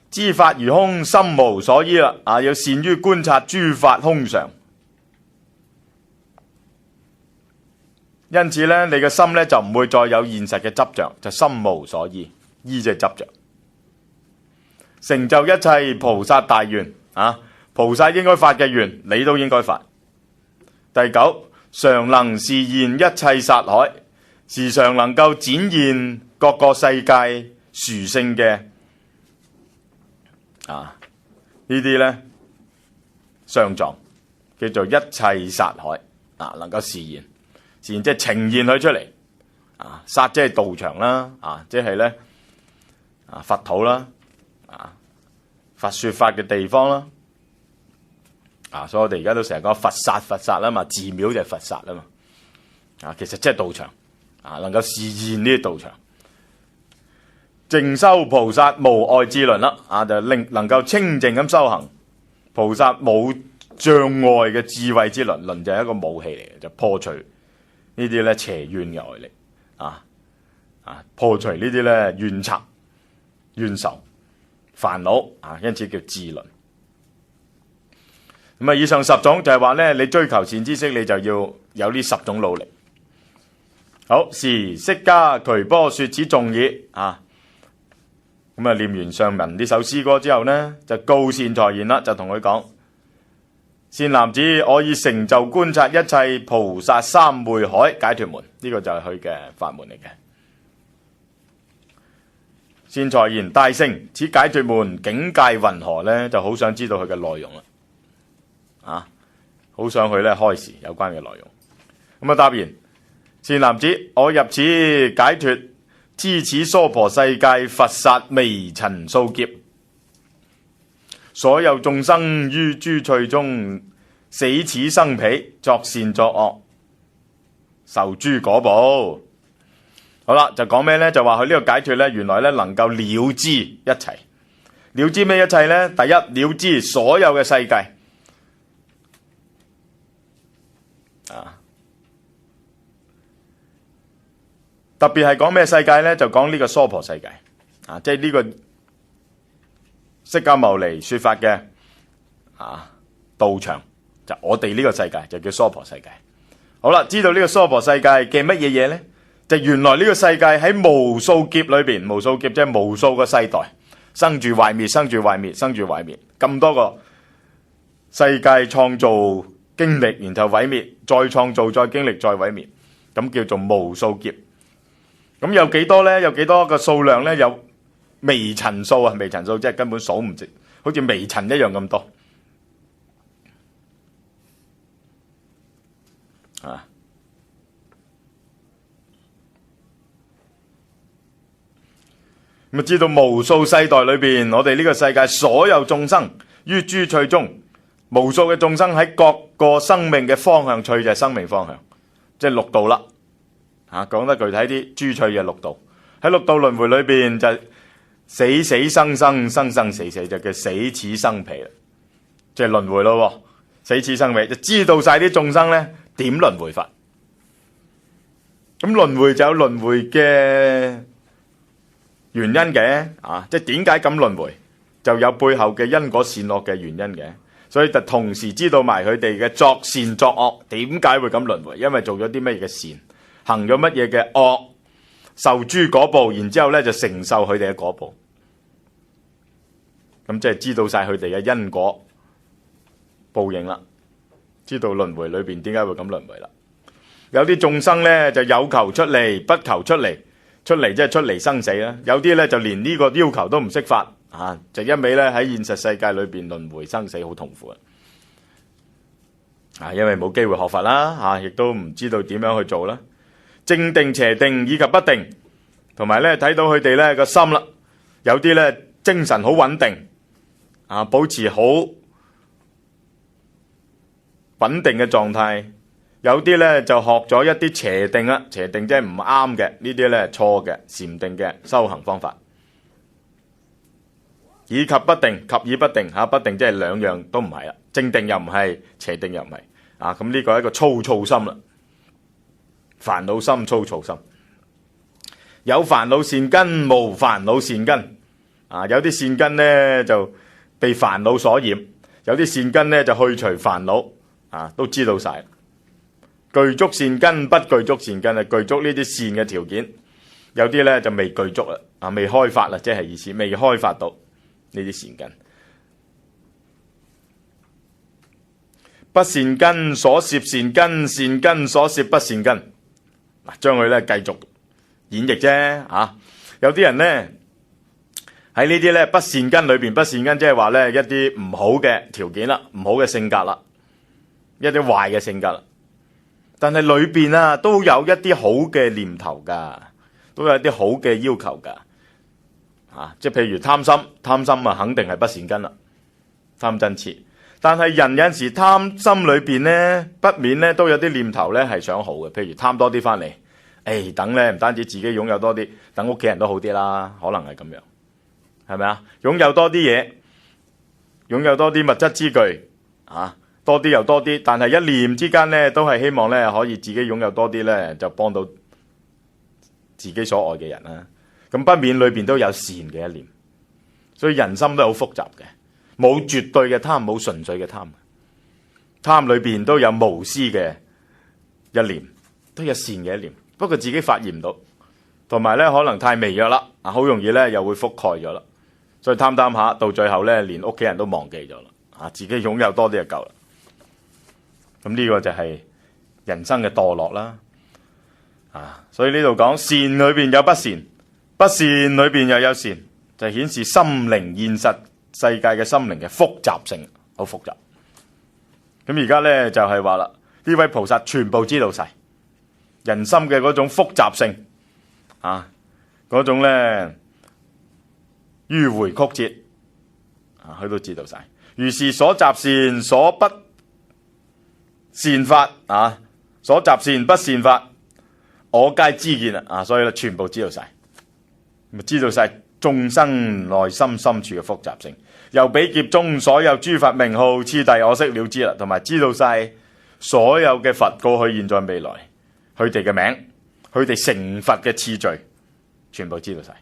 知法如空，心無所依啦，要善於觀察諸法空常。因此咧，你嘅心咧就唔會再有現實嘅執着，就心無所依，依就係執着。成就一切菩薩大願，菩薩應該發嘅願，你都應該發。第九，常能示現一切剎海，時常能夠展現各個世界殊勝嘅呢啲咧相狀，叫做一切剎海，能夠示現。即係呈現佢出嚟，剎即係道場啦，即係咧佛土啦，佛說法嘅地方啦，所以我哋而家都成日講佛剎啊嘛，寺廟就係佛剎啊嘛，其實即係道場，能夠示現呢啲道場，淨修菩薩無礙智輪啦，就能夠清淨咁修行，菩薩冇障礙嘅智慧之輪，輪就係一個武器嚟嘅，就破除呢啲咧邪怨嘅外力，破除呢啲咧怨賊、怨仇、煩惱，因此叫智輪。咁以上10種就係話咧，你追求善知識，你就要有呢10種努力。好，時釋迦衢波說此頌已，咁念完上文呢首詩歌之後呢，就告善財賢啦，就同佢講。善男子，我已成就觀察一切菩薩三昧海解脫門，呢個就係佢嘅法門嚟嘅。善財賢，大聖，此解脫門境界云何呢？就好想知道佢嘅內容啦，好想去咧開示有關嘅內容。咁答言：善男子，我入此解脫，知此娑婆世界佛剎微塵數劫。所有眾生於諸趣中，死此生彼，作善作惡，受諸果報。好啦，就講咩呢？就話佢呢個解脫呢，原來呢能夠了知一切。了知咩一切呢？第一，了知所有嘅世界。特別係講咩世界呢？就講呢個娑婆世界。即係呢個釋迦牟尼說法嘅道場，就我哋呢個世界就叫娑婆世界。好啦，知道呢個娑婆世界嘅乜嘢嘢呢？就原來呢個世界喺無數劫裏邊，無數劫即係無數個世代，生住壞滅，生住壞滅，生住壞滅，咁多個世界創造經歷，然後毀滅，再創造，再經歷，再毀滅，咁叫做無數劫。咁有幾多呢？有幾多個數量呢？有微塵數啊！微塵數即係根本數唔直，好似微塵一樣咁多。咁知道無數世代裏邊，我哋呢個世界所有眾生於諸趣中，無數嘅眾生喺各個生命嘅方向，趣就係生命方向，即係六道啦。講得具體啲，諸趣嘅六道喺六道輪迴裏邊就死死生生，生生死死，就叫死此生彼啦，即係輪迴咯。死此生彼就知道晒啲眾生咧點輪迴法。咁輪迴就有輪迴嘅原因嘅，即係點解咁輪迴，就有背後嘅因果善惡嘅原因嘅。所以就同時知道埋佢哋嘅作善作惡，點解會咁輪迴？因為做咗啲乜嘢嘅善，行咗乜嘢嘅惡，受諸果報，然之後咧就承受佢哋嘅果報。咁即係知道晒佢哋嘅因果報應啦，知道輪迴裏邊點解會咁輪迴啦。有啲眾生咧就有求出離，不求出離，出離即係出離生死啦。有啲咧就連呢個要求都唔識發，就一味咧喺現實世界裏邊輪迴生死，好痛苦啊！因為冇機會學佛啦，亦都唔知道點樣去做啦。正定、邪定以及不定，同埋咧睇到佢哋咧個心啦，有啲咧精神好穩定，保持好穩定嘅狀態；有啲咧就學咗一啲邪定啦，邪定即係唔啱嘅，呢啲咧錯嘅禪定嘅修行方法。以及不定，及以不定，不定即係兩樣都唔係啦，正定又唔係，邪定又唔係，咁呢個係一個粗躁心啦，煩惱心、粗躁心。有煩惱善根，無煩惱善根，有啲善根呢就被煩惱所染，有啲善根呢就去除煩惱，都知道晒。具足善根，不具足善根，具足呢啲善嘅條件，有啲呢就未具足啦，未開發啦，即係意思未開發到呢啲善根。不善根所攝善根，善根所攝不善根。將佢咧繼續演繹啫，有啲人咧喺呢啲咧不善根裏邊，不善根即係話咧一啲唔好嘅條件啦，唔好嘅性格啦，一啲壞嘅性格啦。但係裏邊都有一啲好嘅念頭噶，都有一啲好嘅要求噶，即係譬如貪心，貪心肯定係不善根啦，貪嗔癡。但係人有陣時貪心裏邊咧，不免咧都有啲念頭咧係想好嘅，譬如貪多啲翻嚟，等咧唔單止自己擁有多啲，等屋企人都好啲啦，可能係咁樣，係咪啊？擁有多啲嘢，擁有多啲物質之具，多啲又多啲，但係一念之間咧都係希望咧可以自己擁有多啲咧，就幫到自己所愛嘅人啦。咁不免裏邊都有善嘅一念，所以人心都係好複雜嘅。冇絕對嘅貪，冇純粹嘅貪，貪裏邊都有無私嘅一念，都有善嘅一念，不過自己發現唔到，同埋咧可能太微弱啦，好容易咧又會覆蓋咗啦，所以貪下，到最後咧連屋企人都忘記咗啦，自己擁有多啲就夠啦。咁呢個就係人生嘅墮落啦，所以呢度講善裏邊有不善，不善裏邊又有善，就顯示心靈現實世界嘅心靈嘅複雜性，好複雜。咁而家咧就係話啦，呢位菩薩全部知道晒人心嘅嗰種複雜性，嗰種咧迂迴曲折，佢都知道晒。如是所習善，所不善法，所習善不善法，我皆知見啦。所以咧全部知道晒，知道晒眾生內心深處嘅複雜性，又比劫中所有諸佛名號次第，我悉了知啦，同埋知道晒所有嘅佛過去、現在、未來，佢哋嘅名，佢哋成佛嘅次序，全部知道晒。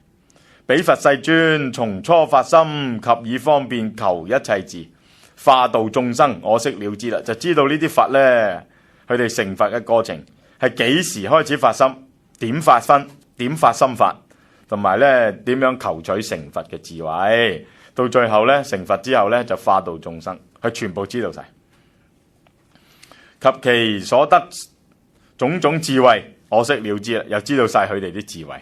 彼佛世尊從初發心及以方便求一切智，化度眾生，我悉了知啦，就知道呢啲佛呢，佢哋成佛嘅過程係幾時開始發心，點發分，點發心法。同埋咧，點樣求取成佛嘅智慧？到最後咧，成佛之後咧，就化度眾生，佢全部知道晒，及其所得種種智慧，我悉了知啦，又知道晒佢哋啲智慧。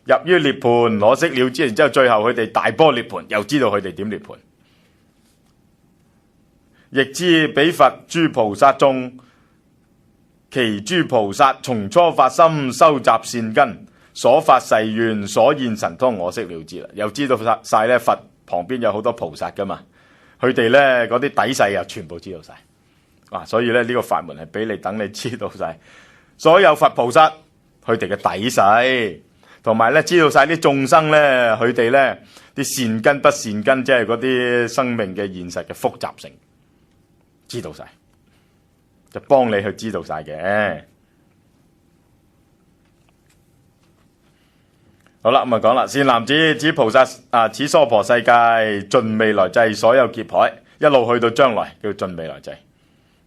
入於涅槃，我悉了知，然之後最後佢哋大般涅槃，又知道佢哋點涅槃。亦知彼佛諸菩薩眾，其諸菩薩從初發心修習善根，所發誓願，所現神通，我悉了知啦。又知道晒咧，佛旁邊有好多菩薩噶嘛，佢哋咧嗰啲底細又全部知道晒。所以咧呢個法門係俾你等你知道晒所有佛菩薩佢哋嘅底細，同埋咧知道晒啲眾生咧，佢哋咧啲善根不善根，即係嗰啲生命嘅現實嘅複雜性，知道晒，就幫你去知道晒嘅。好啦，咁講啦，善男子，此菩薩此娑婆世界盡未來際所有劫海，一路去到將來叫盡未來際，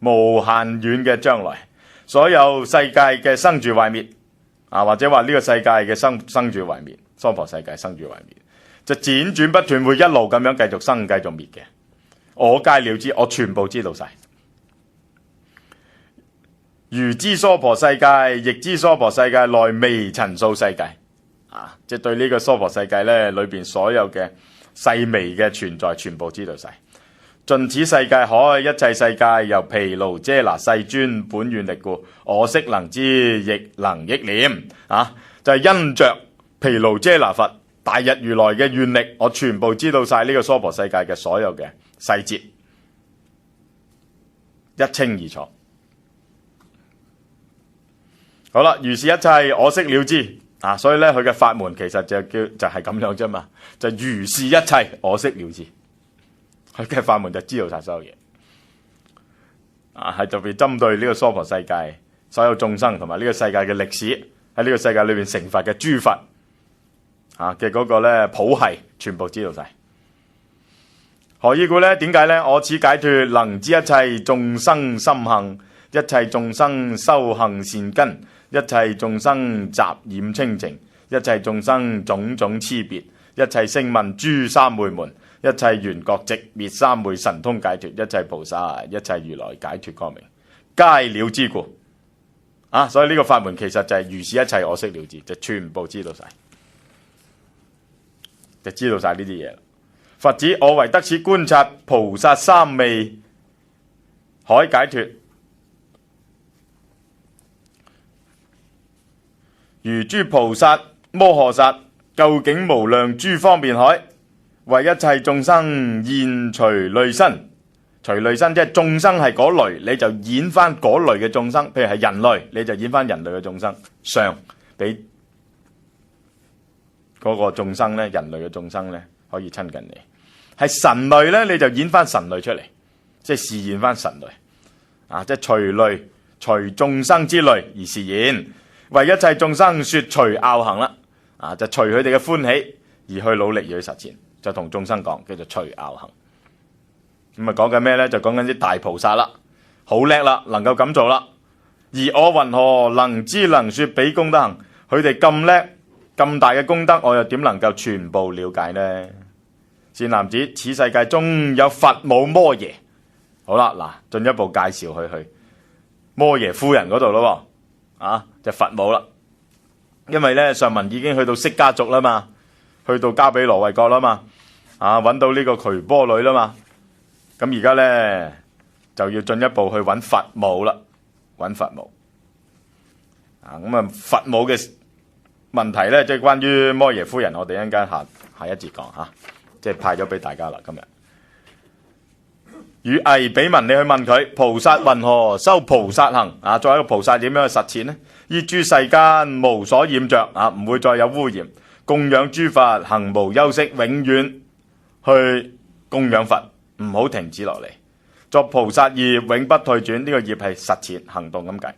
無限遠嘅將來，所有世界嘅生住壞滅，或者話呢個世界嘅生住為滅，娑婆世界生住為滅，就輾轉不斷會一路咁樣繼續生繼續滅嘅。我皆了知，我全部知道晒。如知娑婆世界，亦知娑婆世界內微塵數世界。即係對呢個娑婆世界呢裏邊所有嘅細微嘅存在，全部知道晒。盡此世界海，一切世界由毗盧遮那世尊本願力故，我悉能知，亦能憶念。就係因着毗盧遮那佛大日如來嘅願力，我全部知道晒呢個娑婆世界嘅所有嘅細節，一清二楚。好啦，如是一切，我悉了知。所以咧，佢嘅法門其實就係咁樣啫嘛，就如是一切，我悉了知。佢嘅法門就知道晒所有嘢，係特別針對呢個娑婆世界所有眾生同埋呢個世界嘅歷史，喺呢個世界裏邊成佛嘅諸佛嘅嗰個咧譜系，全部知道晒。何以故呢？點解呢？我此解脫能知一切眾生心行，一切眾生修行善根，一切眾生雜染清淨，一切眾生種種差別，一切聲聞諸三昧門，一切緣覺直滅三昧神通解脫，一切菩薩一切如來解脫光明，皆了知故。所以呢個法門其實就係如是一切，我悉了知，就全部知道晒，就知道晒呢啲嘢。佛子我為得此觀察菩薩三昧海解脫，如諸菩薩摩訶薩究竟無量諸方便海，為一切眾生現隨類身。隨類身即係眾生係嗰類，你就演翻嗰類嘅眾生，譬如係人類，你就演翻人類嘅眾生，上俾嗰個眾生咧，人類嘅眾生咧可以親近你。係神類咧，你就演翻神類出嚟，即係示現翻神類，即係隨類隨眾生之類而示現，為一切眾生說隨樂行啦，就隨佢哋嘅歡喜而去努力而去實踐，就同眾生講叫做隨樂行。咁講緊咩呢？就講緊啲大菩薩啦，好叻啦，能夠咁做啦。而我云何能知能說彼功德行？佢哋咁叻咁大嘅功德，我又點能夠全部了解呢？善男子，此世界中有佛母摩耶。好啦，嗱，進一步介紹佢去摩耶夫人嗰度咯，就佛母啦。因為呢，上文已經去到釋迦族啦嘛，去到迦比羅衛國啦嘛，揾到呢個瞿波女啦嘛。咁而家呢，就要進一步去揾佛母啦，揾佛母。佛母嘅問題呢，即係關於摩耶夫人，我哋一陣間下一節講吓，即係派咗俾大家啦。今日與藝比文，你去問佢，菩薩云何修菩薩行？作為一個菩薩點樣去實踐呢？依諸世間無所染着，唔會再有污染，供養諸佛，行無休息，永遠去供養佛。唔好停止落嚟，作菩薩業永不退轉。呢個業係實踐行動咁解，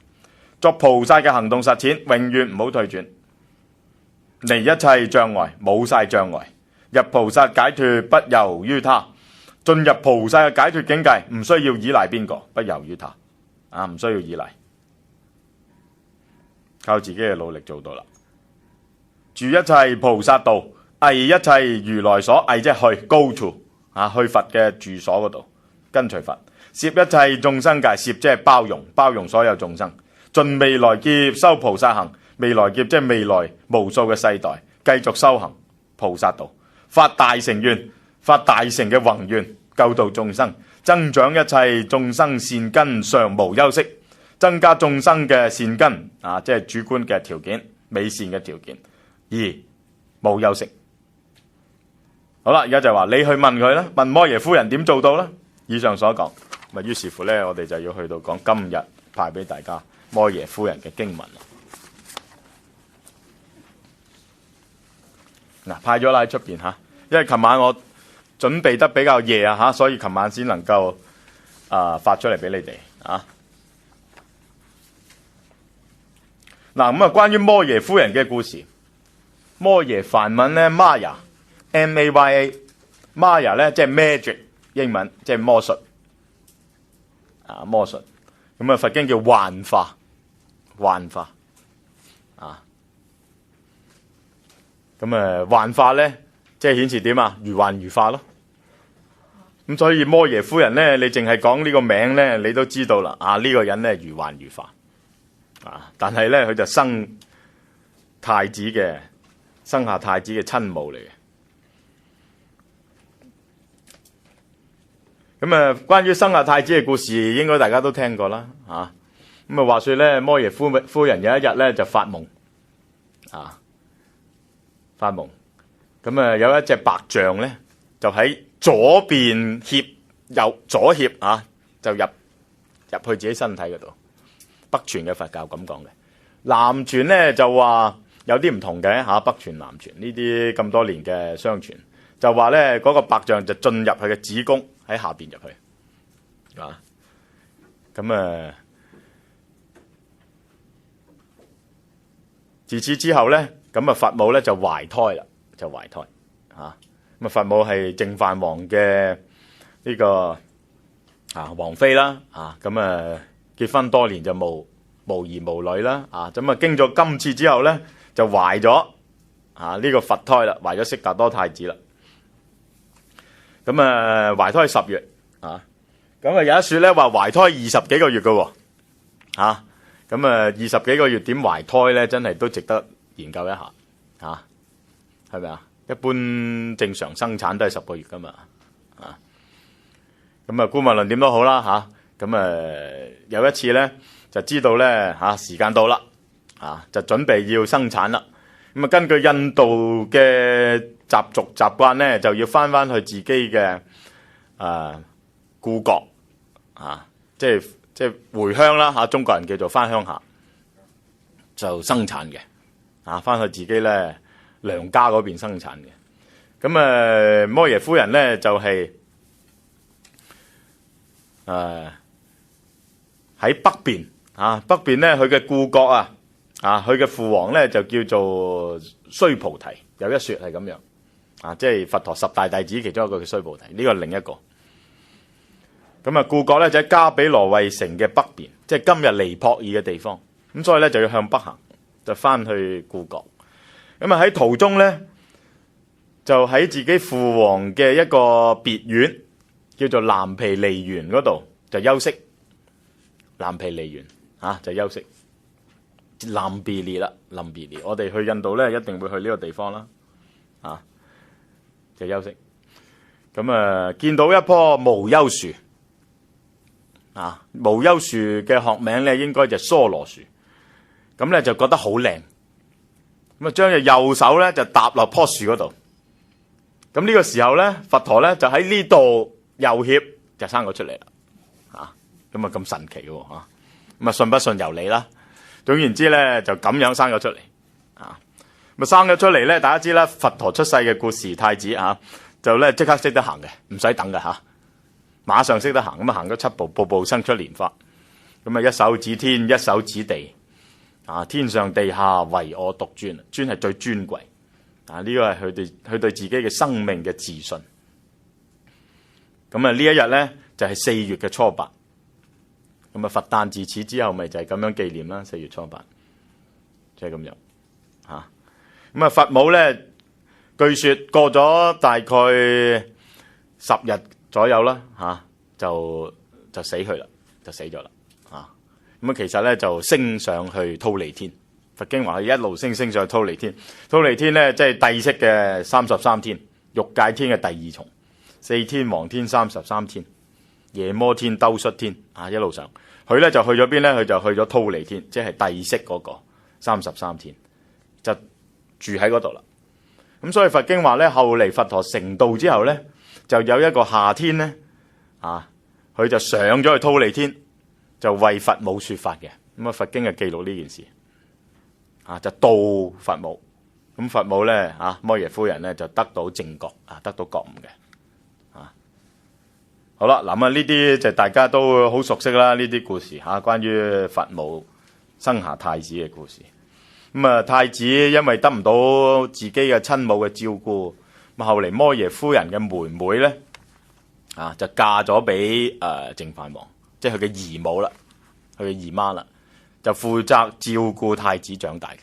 作菩薩嘅行動實踐，永遠唔好退轉，離一切障礙，冇晒障礙，入菩薩解脫不由於他，進入菩薩嘅解脫境界，唔需要依賴邊個，不由於他，唔需要依賴，靠自己嘅努力做到啦。住一切菩薩道，詣一切如來所，詣即係去 go to。去佛嘅住所嗰度跟隨佛，攝一切眾生界，攝即係包容所有眾生，盡未來劫修菩薩行。未來劫即係未來無數嘅世代繼續修行菩薩道，發大成願，發大成嘅宏願，救度眾生，增長一切眾生善根，常無休息，增加眾生嘅善根，即係主觀嘅條件，美善嘅條件，而冇休息。好啦，而家就話你去問佢啦，問摩耶夫人點做到啦？以上所講，於是乎呢，我哋就要去到講今日派俾大家摩耶夫人嘅經文啦。派咗啦喺出邊吓，因為琴晚我準備得比較夜吓，所以琴晚先能夠發出嚟俾你哋咁關於摩耶夫人嘅故事，摩耶梵文呢 Maya，M-A-Y-A，Maya 咧即係 magic， 英文即係魔術，魔術。咁佛經叫幻化，咁幻化咧，即係顯示點啊？如幻如化咯。咁所以摩耶夫人咧，你淨係講呢個名咧，你都知道啦。呢個人咧如幻如化。但係咧佢就生下太子嘅親母嚟嘅。咁關於生下太子嘅故事，應該大家都聽過啦。咁話說咧，摩耶夫人有一日咧就發夢，咁有一隻白象咧就喺左邊左脅就入去自己身體嗰度。北傳嘅佛教咁講嘅，南傳咧就話有啲唔同嘅。北傳南傳呢啲咁多年嘅相傳，就話咧嗰個白象就進入佢嘅子宮喺下邊入去，咁自此之後咧，咁佛母咧就懷胎啦，咁佛母係淨飯王嘅呢個王妃啦，咁結婚多年就無兒無女啦，咁經咗今次之後咧就懷咗呢個佛胎啦，懷咗悉達多太子啦。咁懷胎10月，咁有一說咧話懷胎20幾個月嘅喎，咁20幾個月點懷胎咧，真係都值得研究一下，係咪啊？一般正常生產都係10個月噶嘛，咁姑勿論點都好啦，咁有一次咧就知道咧時間到啦，就準備要生產啦。咁根據印度嘅習俗習慣咧，就要翻去自己嘅故國，即係回鄉啦，中國人叫做翻鄉下，就生產嘅，翻去自己咧娘家嗰邊生產嘅。咁摩耶夫人咧就係喺北邊，北邊咧佢嘅故國佢嘅父王咧就叫做須菩提，有一說係咁樣，即係佛陀10大弟子其中一個叫須菩提，呢個係另一個。咁故國咧就喺加比羅衛城嘅北邊，即係今日尼泊爾嘅地方。咁所以咧就要向北行，就翻去故國。咁喺途中咧就喺自己父王嘅一個別院，叫做藍毗尼園嗰度就休息。藍毗尼園就休息。藍毗尼啦，藍毗尼，我哋去印度咧一定會去呢個地方啦，就休息。咁見到一棵無憂樹，無憂樹嘅學名咧應該就梭羅樹。咁咧就覺得好靚，咁將隻右手咧就搭落棵樹嗰度。咁呢個時候咧，佛陀咧就喺呢度右脅就生咗出嚟啦，咁神奇喎，咁信不信由你啦。總言之咧，就咁樣生咗出嚟，咁生咗出嚟咧，大家知啦，佛陀出世嘅故事，太子就咧即刻識得行嘅，唔使等嘅馬上識得行，咁行咗7步，步步生出蓮花，咁一手指天，一手指地，天上地下唯我獨尊，尊係最尊貴，呢個係佢對自己嘅生命嘅自信。咁呢一日咧就係4月嘅初8。咁佛誕自此之後，咪就係咁樣紀念啦。4月初8，就係咁樣咁佛母咧，據說過咗大概10日左右啦，就死去啦，就死咗啦，咁其實咧就升上去忉利天。佛經話佢一路升上去忉利天。忉利天咧即係帝釋嘅33天，欲界天嘅第2重，4天王天33天，夜摩天、兜率天一路上。佢咧就去咗邊咧？佢就去咗忉利天，即係帝釋嗰個33天，就住喺嗰度啦。咁所以佛經話咧，後嚟佛陀成道之後咧，就有一個夏天咧，佢就上咗去忉利天，就為佛母說法嘅。咁佛經就記錄呢件事，就度佛母。咁佛母咧，摩耶夫人咧就得到正覺，得到覺悟嘅。好啦，呢啲就大家都好熟悉啦，呢啲故事關於佛母生下太子嘅故事。咁太子因為得唔到自己嘅親母嘅照顧，咁後嚟摩耶夫人嘅妹妹咧，就嫁咗俾淨飯王，即係佢嘅姨母啦，佢嘅姨媽啦，就負責照顧太子長大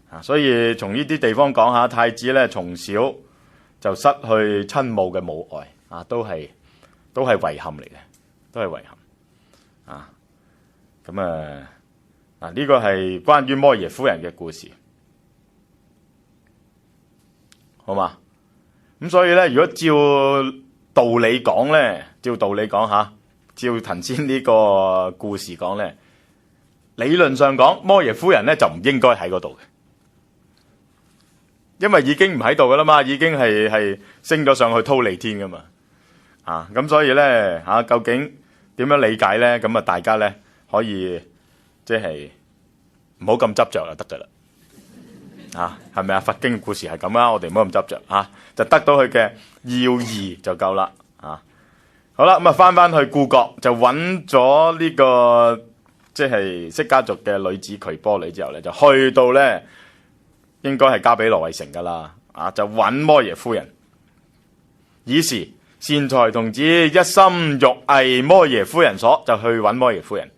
嘅。所以從呢啲地方講下，太子咧從小就失去親母嘅母愛，都係遺憾嚟嘅，都係遺憾。咁呢個係關於摩耶夫人嘅故事，好嘛？咁所以咧，如果照道理講咧，照頭先呢個故事講咧，理論上講，摩耶夫人咧就唔應該喺嗰度嘅。因為已經唔喺度噶啦嘛，已經係升咗上去忉利天噶嘛，咁所以咧究竟點樣理解咧？咁大家咧可以即係唔好咁執着就得噶啦，係咪啊？佛經嘅故事係咁啊，我哋唔好咁執着就得到佢嘅要義就夠啦，好啦，咁翻去故國就揾咗呢個即係釋迦族嘅女子瞿波女之後咧，就去到咧。應該係加比羅衛城噶啦，就揾摩耶夫人。以是善財童子一心欲詣摩耶夫人所，就去揾摩耶夫人。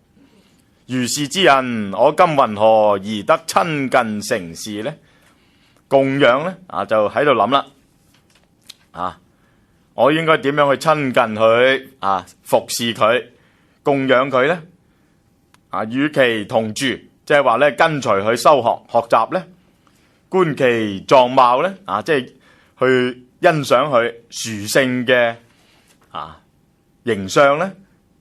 如是之人，我今云何而得親近成事呢？供養呢？就喺度諗啦。我應該點樣去親近佢？服侍佢，供養佢呢？與其同住，即係話咧跟隨佢修學習呢？觀其狀貌咧，即係去欣賞佢殊勝嘅形象咧；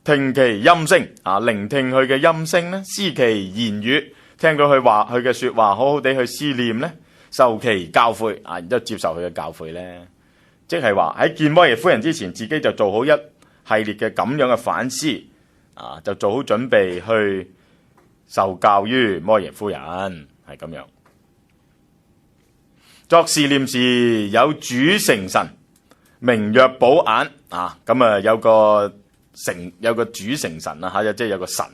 聽其音聲，聆聽佢嘅音聲咧；思其言語，聽到佢嘅說話，好好地去思念咧；受其教誨，然之後接受佢嘅教誨咧。即係話喺見摩耶夫人之前，自己就做好一系列嘅咁樣嘅反思，就做好準備去受教於摩耶夫人，係咁樣。作是念時，有主成神，名曰寶眼。有個主成神即係有個神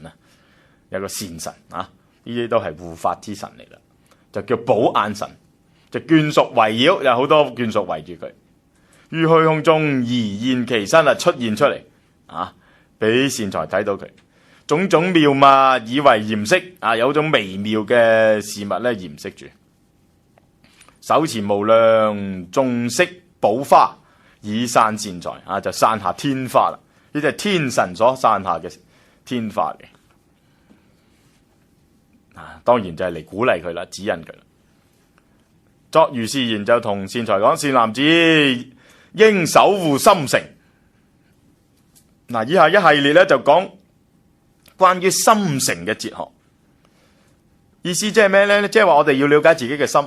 有個善神呢啲都係護法之神嚟啦，就叫寶眼神，就眷屬圍繞，有好多眷屬圍住佢，於虛空中宜現其身出現出嚟，俾善財睇到佢，種種妙物以為嚴飾，有種微妙嘅事物咧嚴飾住。手持無量眾色寶花，以散善財，就散下天花啦。呢啲係天神所散下嘅天花嘅，當然就係嚟鼓勵佢啦，指引佢啦。作如是言，就同善財講：善男子，應守護心城。以下一系列咧就講關於心城嘅哲學，意思即係咩咧？即係話我哋要了解自己嘅心。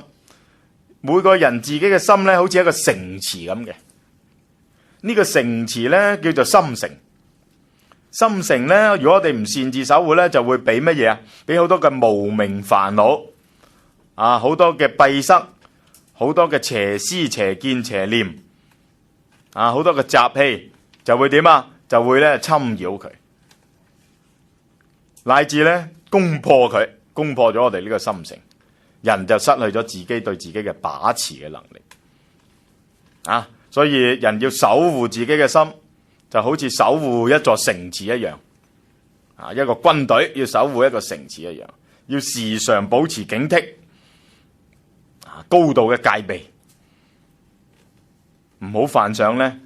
每個人自己嘅心咧，好似一個城池咁嘅。呢個城池咧叫做心城。心城咧，如果我哋唔擅自守護咧，就會俾乜嘢啊？俾好多嘅無明煩惱，好多嘅閉塞，好多嘅邪思、邪見、邪念，好多嘅習氣，就會點啊？就會咧侵擾佢，乃至咧攻破佢，攻破咗我哋呢個心城。人就失去咗自己對自己嘅把持嘅能力，所以人要守護自己嘅心，就好似守護一座城池一樣，一個軍隊要守護一個城池一樣，要時常保持警惕，高度嘅戒備，唔好犯上呢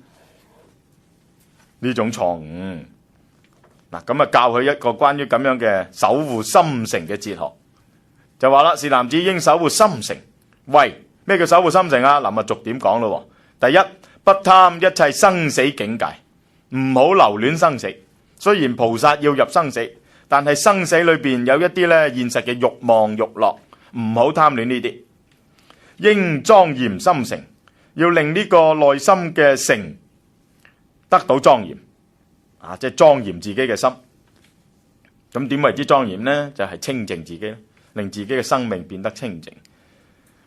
種錯誤。咁教佢一個關於咁樣嘅守護心城嘅哲學。就話啦，是男子應守護心城。喂，咩叫守護心城啊？逐點講咯。第一，不貪一切生死境界，唔好留戀生死。雖然菩薩要入生死，但係生死裏邊有一啲咧現實嘅慾望慾樂，唔好貪戀呢啲。應莊嚴心城，要令呢個內心嘅城得到莊嚴，即係莊嚴自己嘅心。咁點為之莊嚴呢？就係清淨自己，令自己嘅生命變得清淨。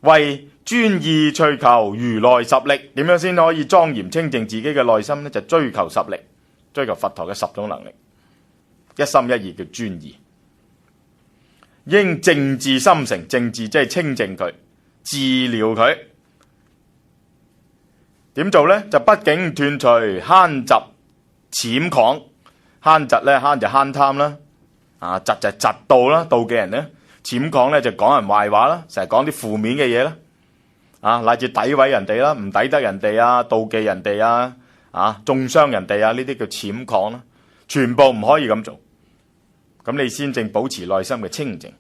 為專意追求如來十力，點樣先可以莊嚴清淨自己嘅內心呢？就追求十力，追求佛陀嘅10種能力，一心一意叫專意。應淨治心城，淨治即係清淨佢，治療佢。點做呢？就不竟斷除慳嫉諂誑。慳嫉咧，慳就慳貪啦，嫉就嫉妒啦，妒忌人呢，僭曠咧就講人壞話啦，成日講啲負面嘅嘢啦，乃至詆毀人哋啦，唔抵得人哋啊，妒忌人哋啊，中傷人哋啊，呢啲叫僭曠啦，全部唔可以咁做。咁你先正保持內心嘅清淨，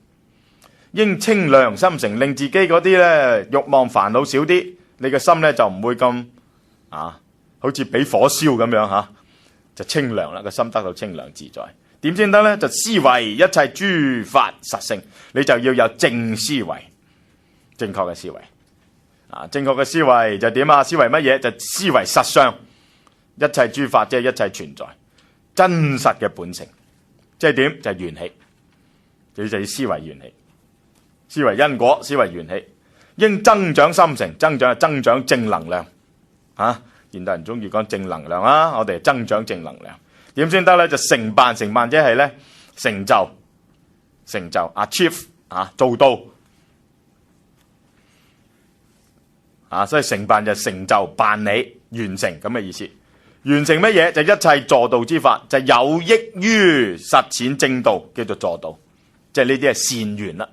應清涼心誠，令自己嗰啲咧慾望煩惱少啲，你嘅心咧就唔會咁好似俾火燒咁樣就清涼啦，個心得到清涼自在。點先得呢？就思維一切諸法實性，你就要有正思維，正確嘅思維。正確嘅思維就點啊？思維乜嘢？就思維實相，一切諸法即係一切存在真實嘅本性，即係點？就係緣起。你就要思維緣起，思維因果，思維緣起，應增長心誠，增長係增長正能量。現代人中意講正能量啊，我哋增長正能量。點先得咧？就成辦，成辦即係咧成就，achieve 做到所以成辦就成就、辦理、完成咁嘅意思。完成乜嘢？就一切助道之法，就有益於實踐正道，叫做助道，即係呢啲係善緣啦，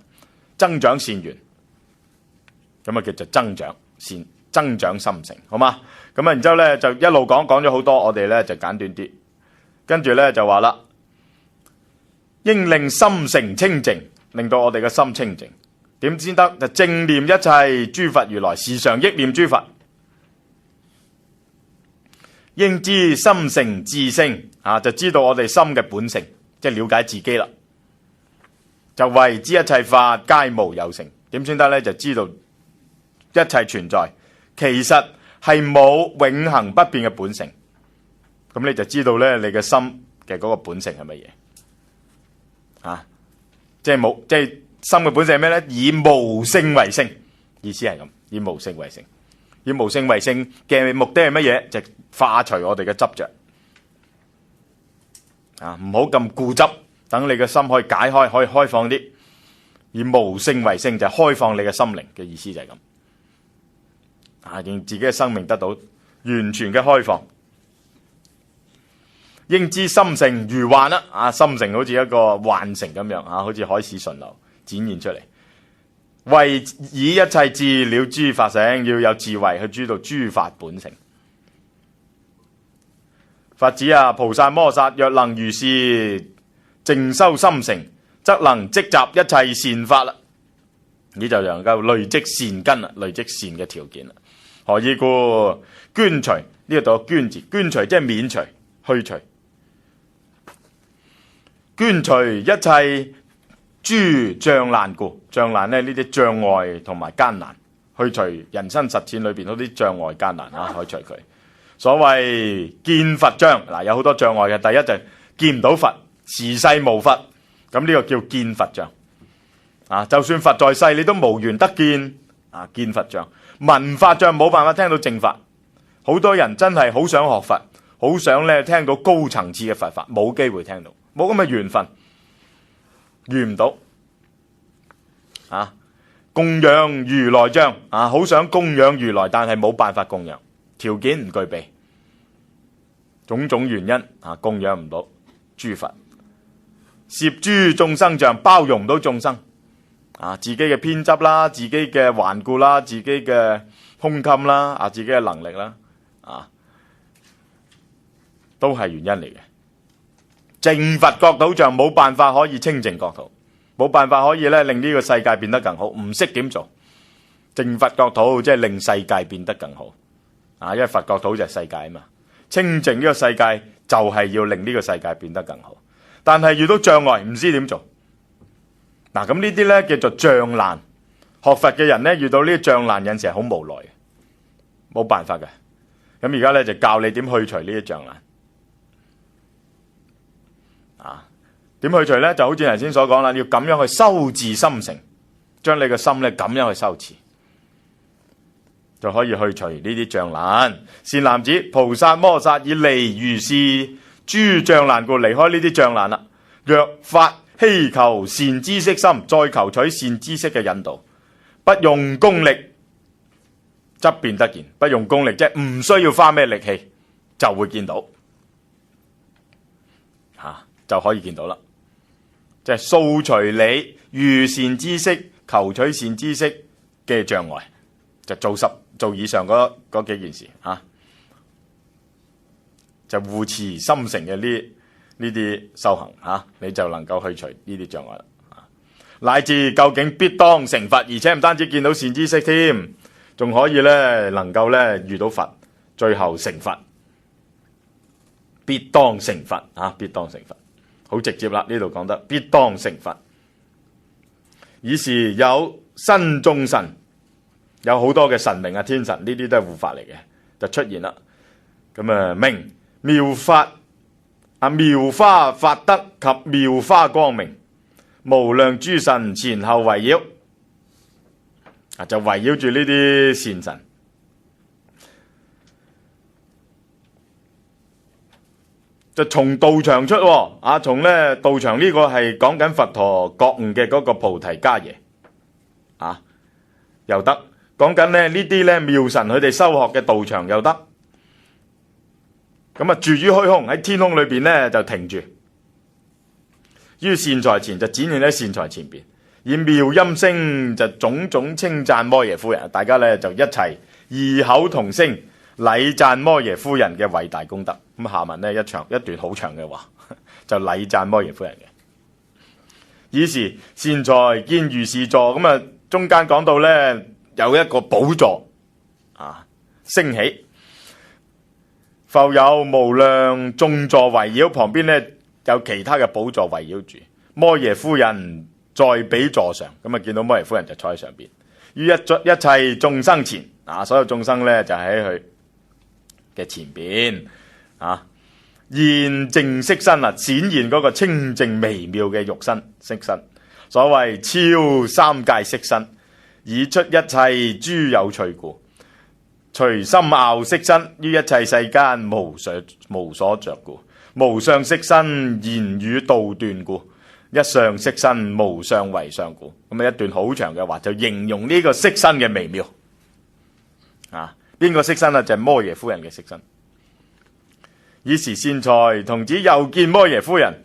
增長善緣，咁叫做增長善，增長心誠，好嘛？咁然之後咧就一路講咗好多，我哋咧就簡短啲。跟住咧就話啦，應令心誠清淨，令到我哋嘅心清淨。點先得？就正念一切諸佛如來，時常憶念諸佛。應知心誠自性，就知道我哋心嘅本性，即係了解自己啦。就為知一切法皆無有成。點先得咧？就知道一切存在其實係冇永恆不變嘅本性。咁你就知道咧，你嘅心嘅嗰個本性係乜嘢？即係心嘅本性係咩咧？以無性為性，意思係咁，以無性為性，以無性為性嘅目的係乜嘢？就化除我哋嘅執着，唔好咁固執，等你嘅心可以解開，可以開放啲。以無性為性就係開放你嘅心靈嘅意思就係咁，令自己嘅生命得到完全嘅開放。應知心誠如幻啦，心誠好似一個幻城咁樣，好似海市蜃樓展現出嚟。為以一切智了諸法性，要有智慧去知道諸法本性。佛子菩薩摩薩若能如是靜修心誠，則能積集一切善法啦，你就能夠累積善根啦，累積善嘅條件啦。何以故？捐除呢度有捐字，捐除即係免除、去除。捐除一切諸障難故，障難呢啲障礙同埋艱難，去除人生實踐裏邊嗰啲障礙艱難去除佢。所謂見佛障，有好多障礙嘅。第一就係見唔到佛，時世無佛，咁呢個叫見佛障。就算佛在世，你都無緣得見見佛障。聞法障，冇辦法聽到正法。好多人真係好想學佛，好想咧聽到高層次嘅佛法，冇機會聽到。冇咁嘅緣分，遇唔到供養如來障，好想供養如來，但係冇辦法供養，條件唔具備，種種原因供養唔到諸佛。攝諸眾生障，包容唔到眾生，自己嘅偏執啦，自己嘅頑固啦，自己嘅胸襟啦，自己嘅能力啦，都係原因嚟嘅。淨佛國土障，冇辦法可以清淨國土，冇辦法可以咧令呢個世界變得更好，唔識點做。淨佛國土即係令世界變得更好，因為佛國土就係世界啊嘛。清淨呢個世界就係要令呢個世界變得更好，但係遇到障礙唔知點做。咁呢啲咧叫做障難。學佛嘅人咧遇到呢啲障難，有陣時係好無奈嘅，冇辦法嘅。咁而家咧就教你點去除呢啲障難。點去除呢？就好似頭先所講啦，要咁樣去修治心誠，將你個心咧咁樣去修持，就可以去除呢啲障難。善男子，菩薩摩薩以離如是諸障難故，離開呢啲障難啦。若發希求善知識心，再求取善知識嘅引導，不用功力，則便得見。不用功力即係唔需要花咩力氣，就會見到，就可以見到啦。就係掃除你遇善知識、求取善知識嘅障礙，就做以上嗰幾件事啊，就護持心誠嘅呢啲修行啊，你就能夠去除呢啲障礙啦。乃至究竟必當成佛，而且唔單止見到善知識添，仲可以咧能夠咧遇到佛，最後成佛，必當成佛啊！必當成佛，好直接啦，呢度講得必當成佛。以是有新眾神，有好多嘅神明啊、天神，呢啲都係護法嚟嘅，就出現啦。咁啊，明妙法啊，妙花法德及妙花光明，無量諸神前後圍繞，啊就圍繞住呢啲善神，就從道場出，啊從咧道場呢個係講緊佛陀覺悟嘅嗰個菩提迦耶，啊又得，講緊咧呢啲咧妙神佢哋修學嘅道場又得，咁啊住於虛空，喺天空裏邊咧就停住。於善財前就展現喺善財前邊，以妙音聲就種種稱讚摩耶夫人，大家咧就一齊異口同聲禮讚摩耶夫人嘅偉大功德。咁下文呢，一段好長嘅話，就禮讚摩耶夫人嘅。以是善財見如是座，咁啊中間講到咧有一個寶座啊升起，復有無量眾座圍繞，旁邊咧有其他嘅寶座圍繞住。摩耶夫人在彼座上，咁啊見到摩耶夫人就坐喺上邊。於一切眾生前，啊所有眾生咧就喺佢嘅前邊啊，現淨色身啊，顯現嗰個清淨微妙嘅肉身色身。所謂超三界色身，以出一切諸有趣故，隨心樂色身，於一切世間無所着故。無相色身，言語道斷故；一相色身，無相為相故。咁啊一段好長嘅話，就形容呢個色身嘅微妙。啊，邊個色身啊？就係摩耶夫人嘅色身。以是善財童子又見摩耶夫人，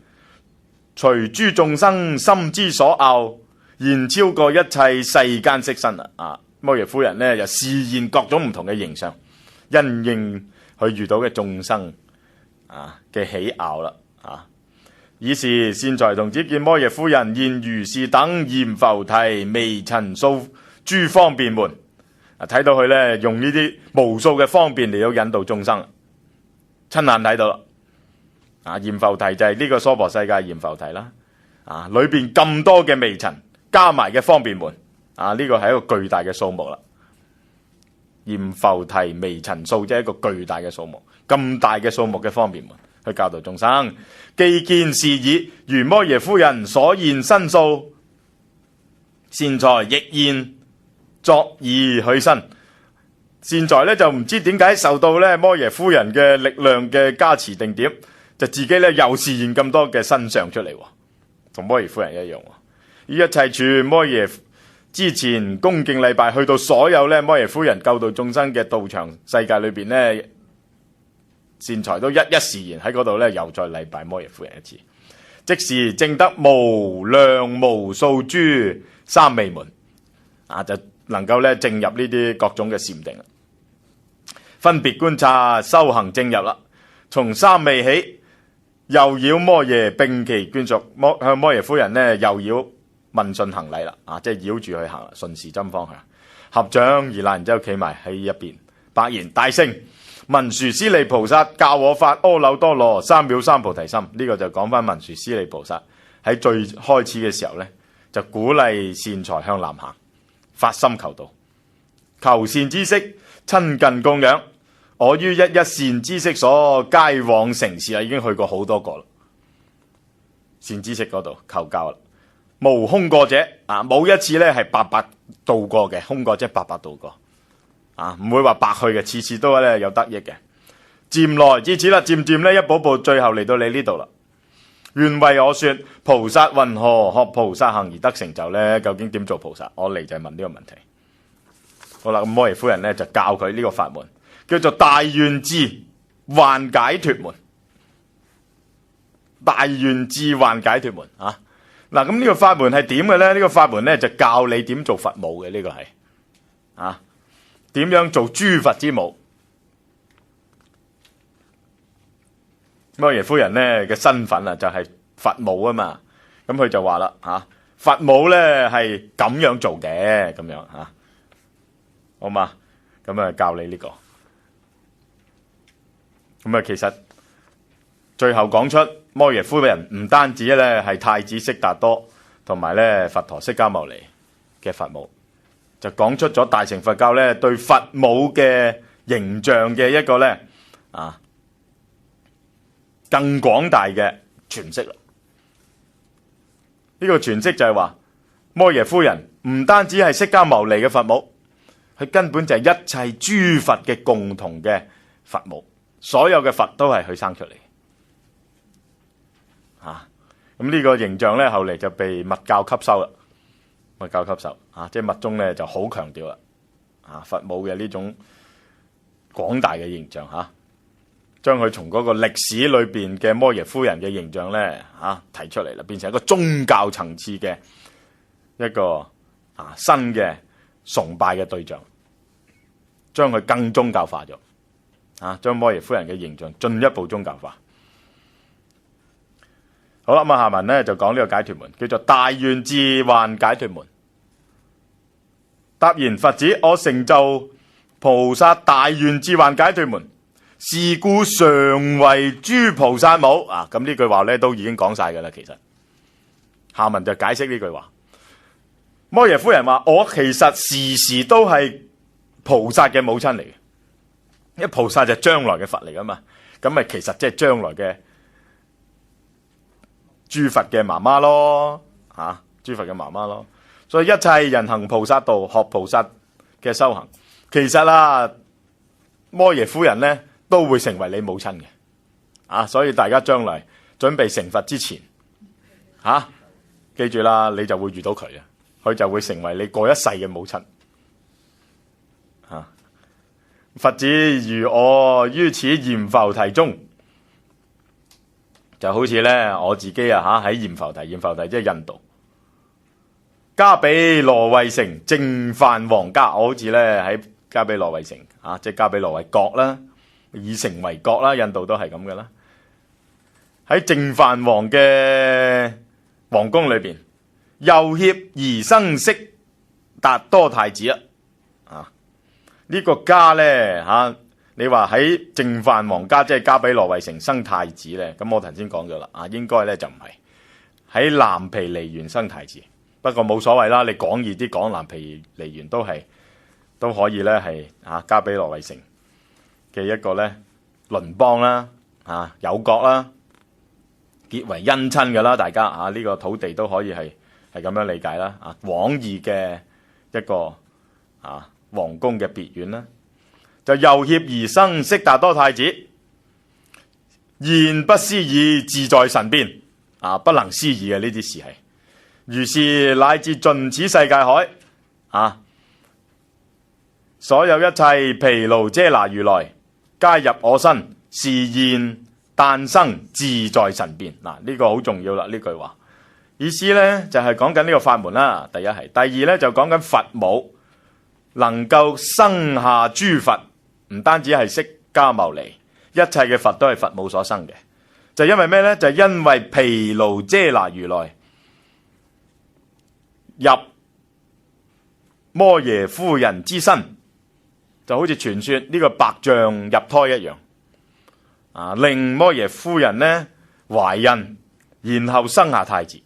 隨諸眾生心之所拗，現超過一切世間色身啊！摩耶夫人呢，又示現各種唔同嘅形象，因應佢遇到嘅眾生嘅喜拗啦啊！以是善財童子見摩耶夫人現如是等閻浮提微塵數諸方便門啊，睇到佢咧用呢啲無數嘅方便嚟到引導眾生，親眼睇到啦啊！閻浮提就係呢個娑婆世界閻浮提啦啊，裏邊咁多嘅微塵加埋嘅方便門啊，呢個係一個巨大嘅數目啦。閻浮提微塵數即係一個巨大嘅數目，咁大嘅數目嘅方便門去教導眾生。既見是已，如摩耶夫人所現身數，善財亦現作意去身。善財咧就唔知點解受到咧摩耶夫人嘅力量嘅加持定點，就自己咧又示現咁多嘅身相出嚟，同摩耶夫人一樣。於一切處摩耶之前恭敬禮拜，去到所有咧摩耶夫人救度眾生嘅道場世界裏邊咧，善財都一示現喺嗰度咧，又再禮拜摩耶夫人一次，即時證得無量無數諸三昧門啊，就能夠咧證入呢啲各種嘅禪定啦。分別觀察修行證入啦，從三昧起，又繞摩耶並其眷屬，向摩耶夫人呢又繞問訊行禮啦，啊，即係繞住去行，順時針方向，合掌而立，然之後企埋喺一邊，白言大聲，文殊師利菩薩教我發阿耨多羅三藐三菩提心。呢個就講翻文殊師利菩薩喺最開始嘅時候呢，就鼓勵善財向南行，發心求道，求善知識，親近供養。我於一善知識所皆往承事，已經去過好多個啦，善知識嗰度求教啦。無空過者啊，冇一次咧係白白度過嘅，空過即係白白度過啊，唔會話白去嘅，次次都咧有得益嘅。漸來至此啦，漸漸咧一步步，最後嚟到你呢度啦。願為我說，菩薩云何學菩薩行而得成就呢？究竟點做菩薩？我嚟就係問呢個問題。好啦，咁摩耶夫人咧就教佢呢個法門，叫做大願智幻解脫門。大願智幻解脫門啊！嗱，咁呢個法門係點嘅咧？呢個法門咧就教你點做佛母嘅，呢個係啊，點樣做諸佛之母。摩耶夫人咧嘅身份啊就係佛母啊嘛，咁佢就話啦吓，佛母咧係咁樣做嘅，咁樣吓，好嘛？咁啊教你呢個，咁啊其實最後講出摩耶夫人唔單止咧係太子悉達多同埋咧佛陀釋迦牟尼嘅佛母，就講出咗大乘佛教咧對佛母嘅形象嘅一個咧啊更廣大嘅詮釋啦。呢個詮釋就係話摩耶夫人唔單止係釋迦牟尼嘅佛母，佢根本就係一切諸佛嘅共同嘅佛母，所有嘅佛都係佢生出嚟。咁呢個形象咧，後嚟就被密教吸收啦。密教吸收即係密宗咧就好強調啦，佛母嘅呢種廣大嘅形象將佢從嗰個歷史裏邊嘅摩耶夫人嘅形象咧提出嚟啦，變成一個宗教層次嘅一個新嘅崇拜嘅對象，將佢更宗教化咗，將摩耶夫人嘅形象進一步宗教化。好啦，咁下文咧就講呢個解脫門，叫做大願智幻解脫門。答言佛子，我成就菩薩大願智幻解脫門，是故常為諸菩薩母。咁呢句話咧都已經講晒噶啦。其實下文就解釋呢句話。摩耶夫人話：我其實時時都係菩薩嘅母親嚟嘅，因為菩薩就將來嘅佛嚟噶嘛，咁咪其實即係將來嘅諸佛嘅媽媽咯，諸佛嘅媽媽咯。所以一切人行菩薩道，學菩薩嘅修行，其實摩耶夫人咧都會成為你母親嘅，所以大家將來準備成佛之前，記住啦，你就會遇到佢啊，佢就會成為你過一世嘅母親。佛子如我於此閻浮提中。就好似咧我自己喺閻浮提，閻浮提即係印度加比羅衛城淨飯王家，我好似咧喺加比羅衛城即係加比羅衛國啦，以城為國啦，印度都係咁嘅啦。喺淨飯王嘅皇宮裏邊，右脅而生悉達多太子呢個家咧你話喺淨飯王家，即係加比羅衛城生太子咧，咁我頭先講咗啦，應該咧就唔係喺藍毗尼園生太子，不過冇所謂啦，你講易啲講藍毗尼園都可以咧，係加比羅衛城嘅一個咧鄰邦啦，友國啦，結為姻親噶啦，大家呢個土地都可以係咁樣理解啦，往義嘅一個皇宮嘅別院啦。就右脅而生悉達多太子，現不思議自在神邊，不能思議嘅呢啲事係。如是乃至盡此世界海，所有一切毗盧遮那如來皆入我身，是現誕生自在神邊。呢個好重要啦，呢句話意思咧就係講緊呢個法門啦。第一係，第二咧就講緊佛母能夠生下諸佛。唔單止係釋迦牟尼，一切嘅佛都係佛母所生嘅，就因為咩呢？就因為毗盧遮那如來入摩耶夫人之身，就好似傳說呢個白象入胎一樣，令摩耶夫人呢懷孕，然後生下太子。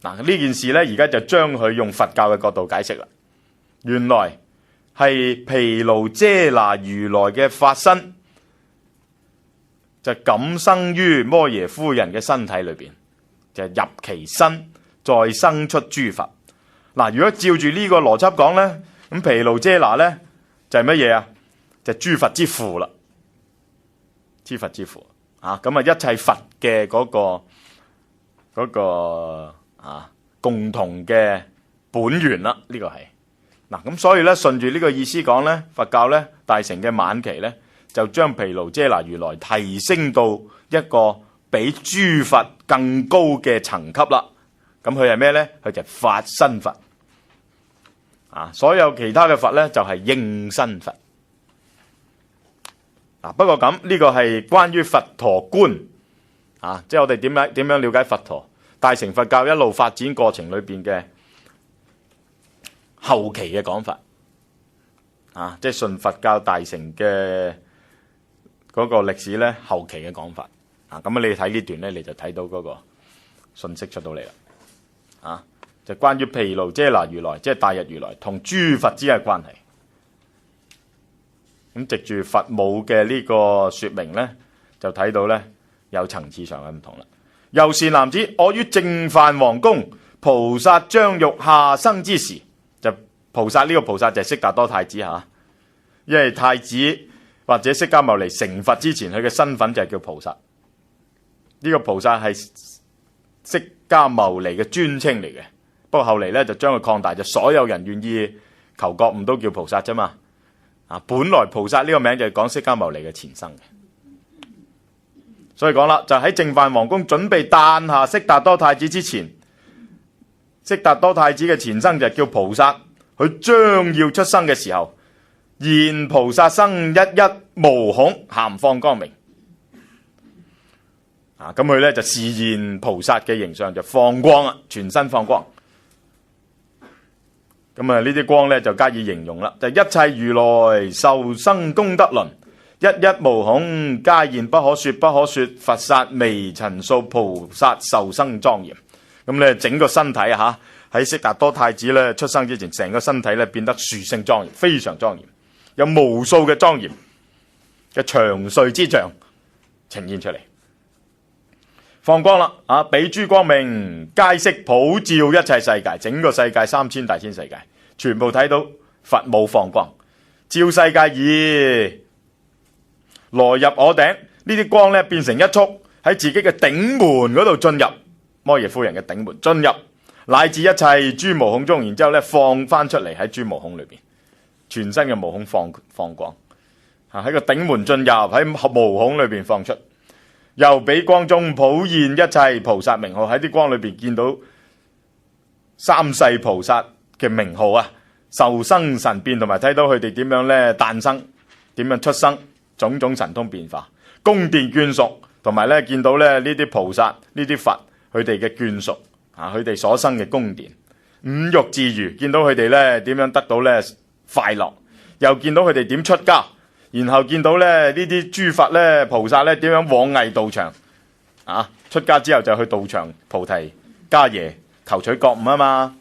呢件事呢，而家就將佢用佛教嘅角度解釋啦。原來係毗盧遮那如來嘅法身，就感生於摩耶夫人嘅身體裏邊，就入其身，再生出諸佛。如果照住呢個邏輯講呢，咁毗盧遮那呢就係乜嘢啊？就係諸佛之父啦，諸佛之父咁一切佛嘅嗰個共同嘅本源啦，呢個係。咁所以咧，順住呢個意思講咧，佛教咧大乘嘅晚期咧，就將毗盧遮那如來提升到一個比諸佛更高嘅層級啦。咁佢係咩呢？佢就係法身佛。所有其他嘅佛呢，就係應身佛。不過咁呢個係關於佛陀觀。即係我哋點樣了解佛陀大乘佛教一路發展過程裏邊嘅後期嘅講法。即係信佛教大乘嘅嗰個歷史呢，後期嘅講法。咁你睇呢段呢，你就睇到嗰個信息出到嚟啦。就關於毗盧遮那如來，即係大日如來同諸佛之間嘅關係。咁藉住佛母嘅呢個說明呢，就睇到呢有層次上嘅唔同啦。又是男子，我於淨飯王宮，菩薩將欲下生之時，就菩薩呢個菩薩就係悉達多太子吓，因為太子或者釋迦牟尼成佛之前，佢嘅身份就係叫菩薩。呢個菩薩係釋迦牟尼嘅尊稱嚟嘅，不過後嚟咧就將佢擴大，就所有人願意求覺悟都叫菩薩啫嘛。本來菩薩呢個名就係講釋迦牟尼嘅前生嘅，所以講啦，就喺淨飯王宮準備誕下悉達多太子之前，悉達多太子嘅前生就係叫菩薩，佢將要出生嘅時候，現菩薩生一一無恐，咸放光明。咁佢咧就示現菩薩嘅形象，就放光啊，全身放光。咁呢啲光咧就加以形容啦，就一切如來受生功德輪，一一無恐，皆現不可說不可說，佛剎微塵數，菩薩受生莊嚴。咁咧整個身體喺悉達多太子咧出生之前，成個身體咧變得殊勝莊嚴，非常莊嚴，有無數嘅莊嚴嘅祥瑞之象呈現出嚟。放光啦！比諸光明，皆悉普照一切世界，整個世界3000大千世界，全部睇到佛母放光，照世界已來入我頂。呢啲光咧變成一束喺自己嘅頂門嗰度進入摩耶夫人嘅頂門，進入乃至一切諸毛孔中，然之後咧放翻出嚟喺諸毛孔裏邊，全身嘅毛孔放光，喺個頂門進入，喺毛孔裏邊放出。又比光中普現一切菩薩名號，喺啲光裏邊見到三世菩薩嘅名號受生神變，同埋睇到佢哋點樣咧誕生，點樣出生，種種神通變化，宮殿眷屬，同埋咧見到咧呢啲菩薩呢啲佛佢哋嘅眷屬佢哋所生嘅宮殿，五欲自如，見到佢哋咧點樣得到咧快樂，又見到佢哋點出家。然後見到咧呢啲諸佛咧菩薩咧點樣往詣道場出家之後就去道場菩提伽耶求取覺悟嘛，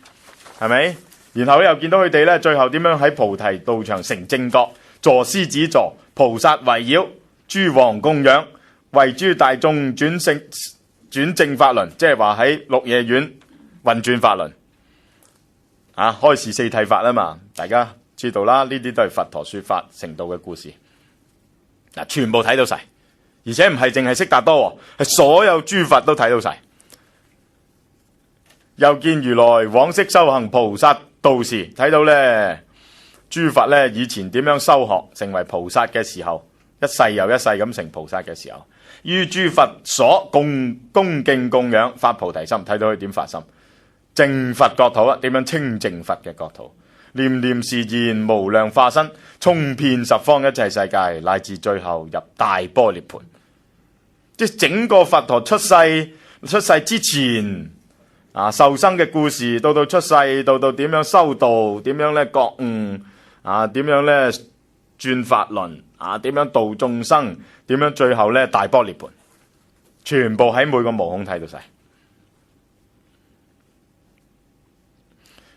係咪？然後又見到佢哋咧最後點樣喺菩提道場成正覺，坐獅子座，菩薩圍繞，諸王供養，為諸大眾轉正法輪，即係話喺鹿野苑運轉法輪開示四諦法嘛，大家知道啦，呢啲都係佛陀說法成道嘅故事。全部睇到晒，而且唔係淨係悉達多，係所有諸佛都睇到晒。又見如來往昔修行菩薩道時，睇到咧諸佛咧以前點樣修學成為菩薩嘅時候，一世又一世咁成菩薩嘅時候，於諸佛所恭敬供養發菩提心，睇到佢點發心，淨佛國土點樣清淨佛嘅國土，念念示現無量化身，充遍十方一切世界，乃至最後入大般涅槃。即係整個佛陀出世之前受生嘅故事，到出世，到點樣修道，點樣咧覺悟點樣咧轉法輪點樣度眾生，點樣最後咧大般涅槃，全部喺每個毛孔睇到晒。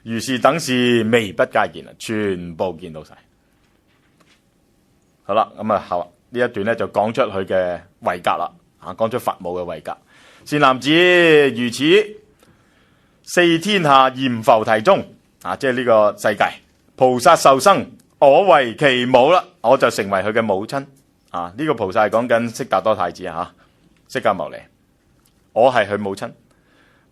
如是等事微不皆見，全部見到晒。好啦，咁後呢一段咧就講出佢嘅位格啦，講出佛母嘅位格。善男子，如此四天下閻浮提中，即係呢個世界菩薩受生，我為其母啦，我就成為佢嘅母親。呢個菩薩係講緊悉達多太子釋迦牟尼，我係佢母親。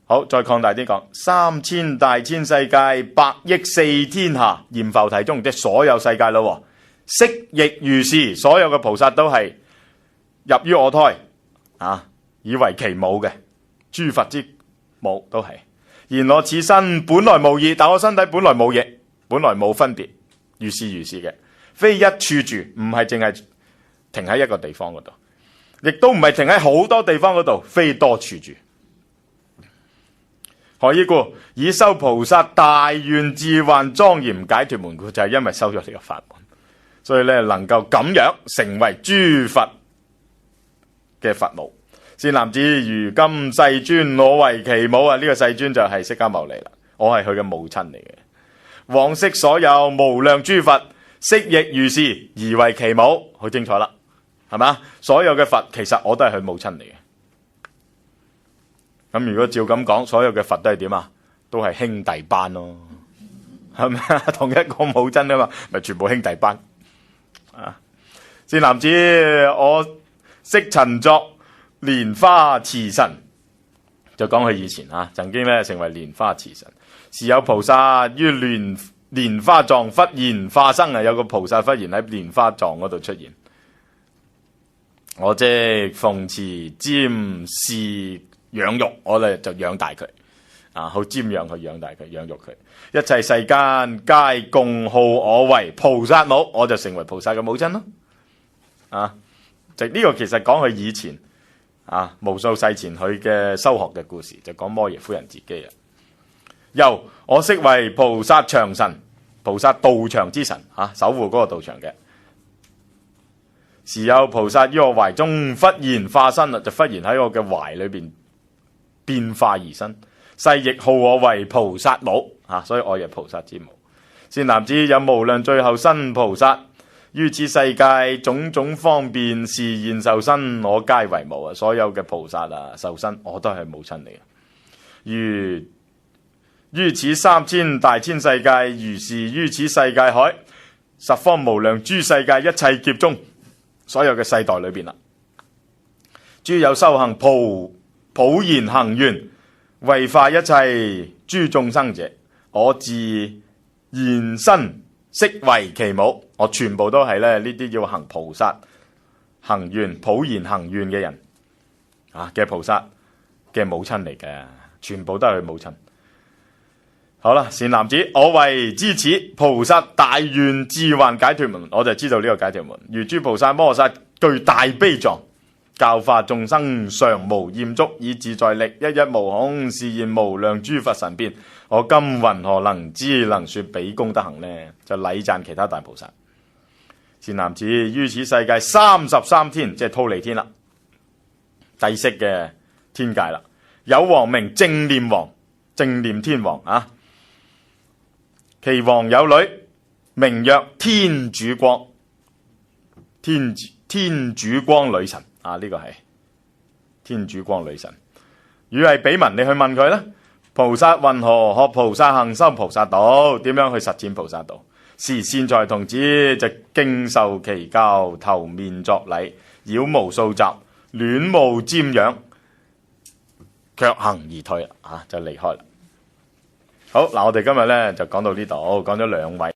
好，再擴大啲講，3000大千世界，百億四天下，閻浮提中，即係所有世界咯。悉亦如是，所有嘅菩薩都係入於我胎，以為其母嘅，諸佛之母都係。然我此身本來無異，但我身體本來冇嘢，本來冇分別，如是嘅，非一處住，唔係淨係停喺一個地方嗰度，亦都唔係停喺好多地方嗰度，非多處住。何以故？以修菩薩大願智幻莊嚴解脫門故，就係因為修咗呢個法門，所以咧能夠咁樣成為諸佛嘅佛母。善男子，如今世尊我為其母啊！呢個世尊就係釋迦牟尼啦，我係佢嘅母親嚟嘅。往昔所有無量諸佛，悉亦如是，而為其母，好清楚啦，係嘛？所有嘅佛其實我都係佢母親嚟嘅。咁如果照咁講，所有嘅佛都係點啊？都係兄弟班咯，係咪啊？同一個母親啊嘛，咪全部兄弟班啊！善男子，我昔曾作蓮花持神，就講佢以前曾經咧成為蓮花持神。時有菩薩於蓮花藏忽然化生啊！有個菩薩忽然喺蓮花藏嗰度出現，我即奉持瞻視養育，我哋就養大佢好瞻仰佢，養大佢，養育佢。一切世間皆共號我為菩薩母，我就成為菩薩嘅母親咯。就呢個其實講佢以前無數世前佢嘅修學嘅故事，就講摩耶夫人自己啊。又我昔為菩薩場神，菩薩道場之神守護嗰個道場嘅。時有菩薩於我懷中忽然化身就忽然喺我嘅懷裏邊變化而生，世亦號我為菩薩母所以我亦菩薩之母。善男子，有無量最後身菩薩，於此世界種種方便示現受身，我皆為母所有嘅菩薩受身，我都係母親嚟嘅。如於此3000大千世界，如是於此世界海，十方無量諸世界一切劫中，所有嘅世代裏邊啦，諸有修行普賢行願，為化一切諸眾生者，我自現身悉為其母。我全部都係呢啲要行菩薩行願普賢行願嘅人嘅菩薩嘅母親嚟嘅，全部都係佢母親。好啦，善男子，我為知此菩薩大願智幻解脫門，我就知道呢個解脫門。如諸菩薩摩薩具大悲藏，教化眾生常無厭足，以自在力一一無恐，示現無量諸佛神變。我今云何能知能說彼功德行呢？就禮讚其他大菩薩。善男子，於此世界33天，即係忉利天啦，帝釋嘅天界啦，有王名正念王，正念天王其王有女，名曰天主光，天主光女神呢個係天主光女神。如係彼文，你去問佢啦。菩薩云何學菩薩行，修菩薩道？點樣去實踐菩薩道？是善財童子就經受其教，頭面作禮，繞無數習，戀慕瞻仰，卻行而退就離開啦。好嗱，我哋今日咧就講到呢度，講咗兩位。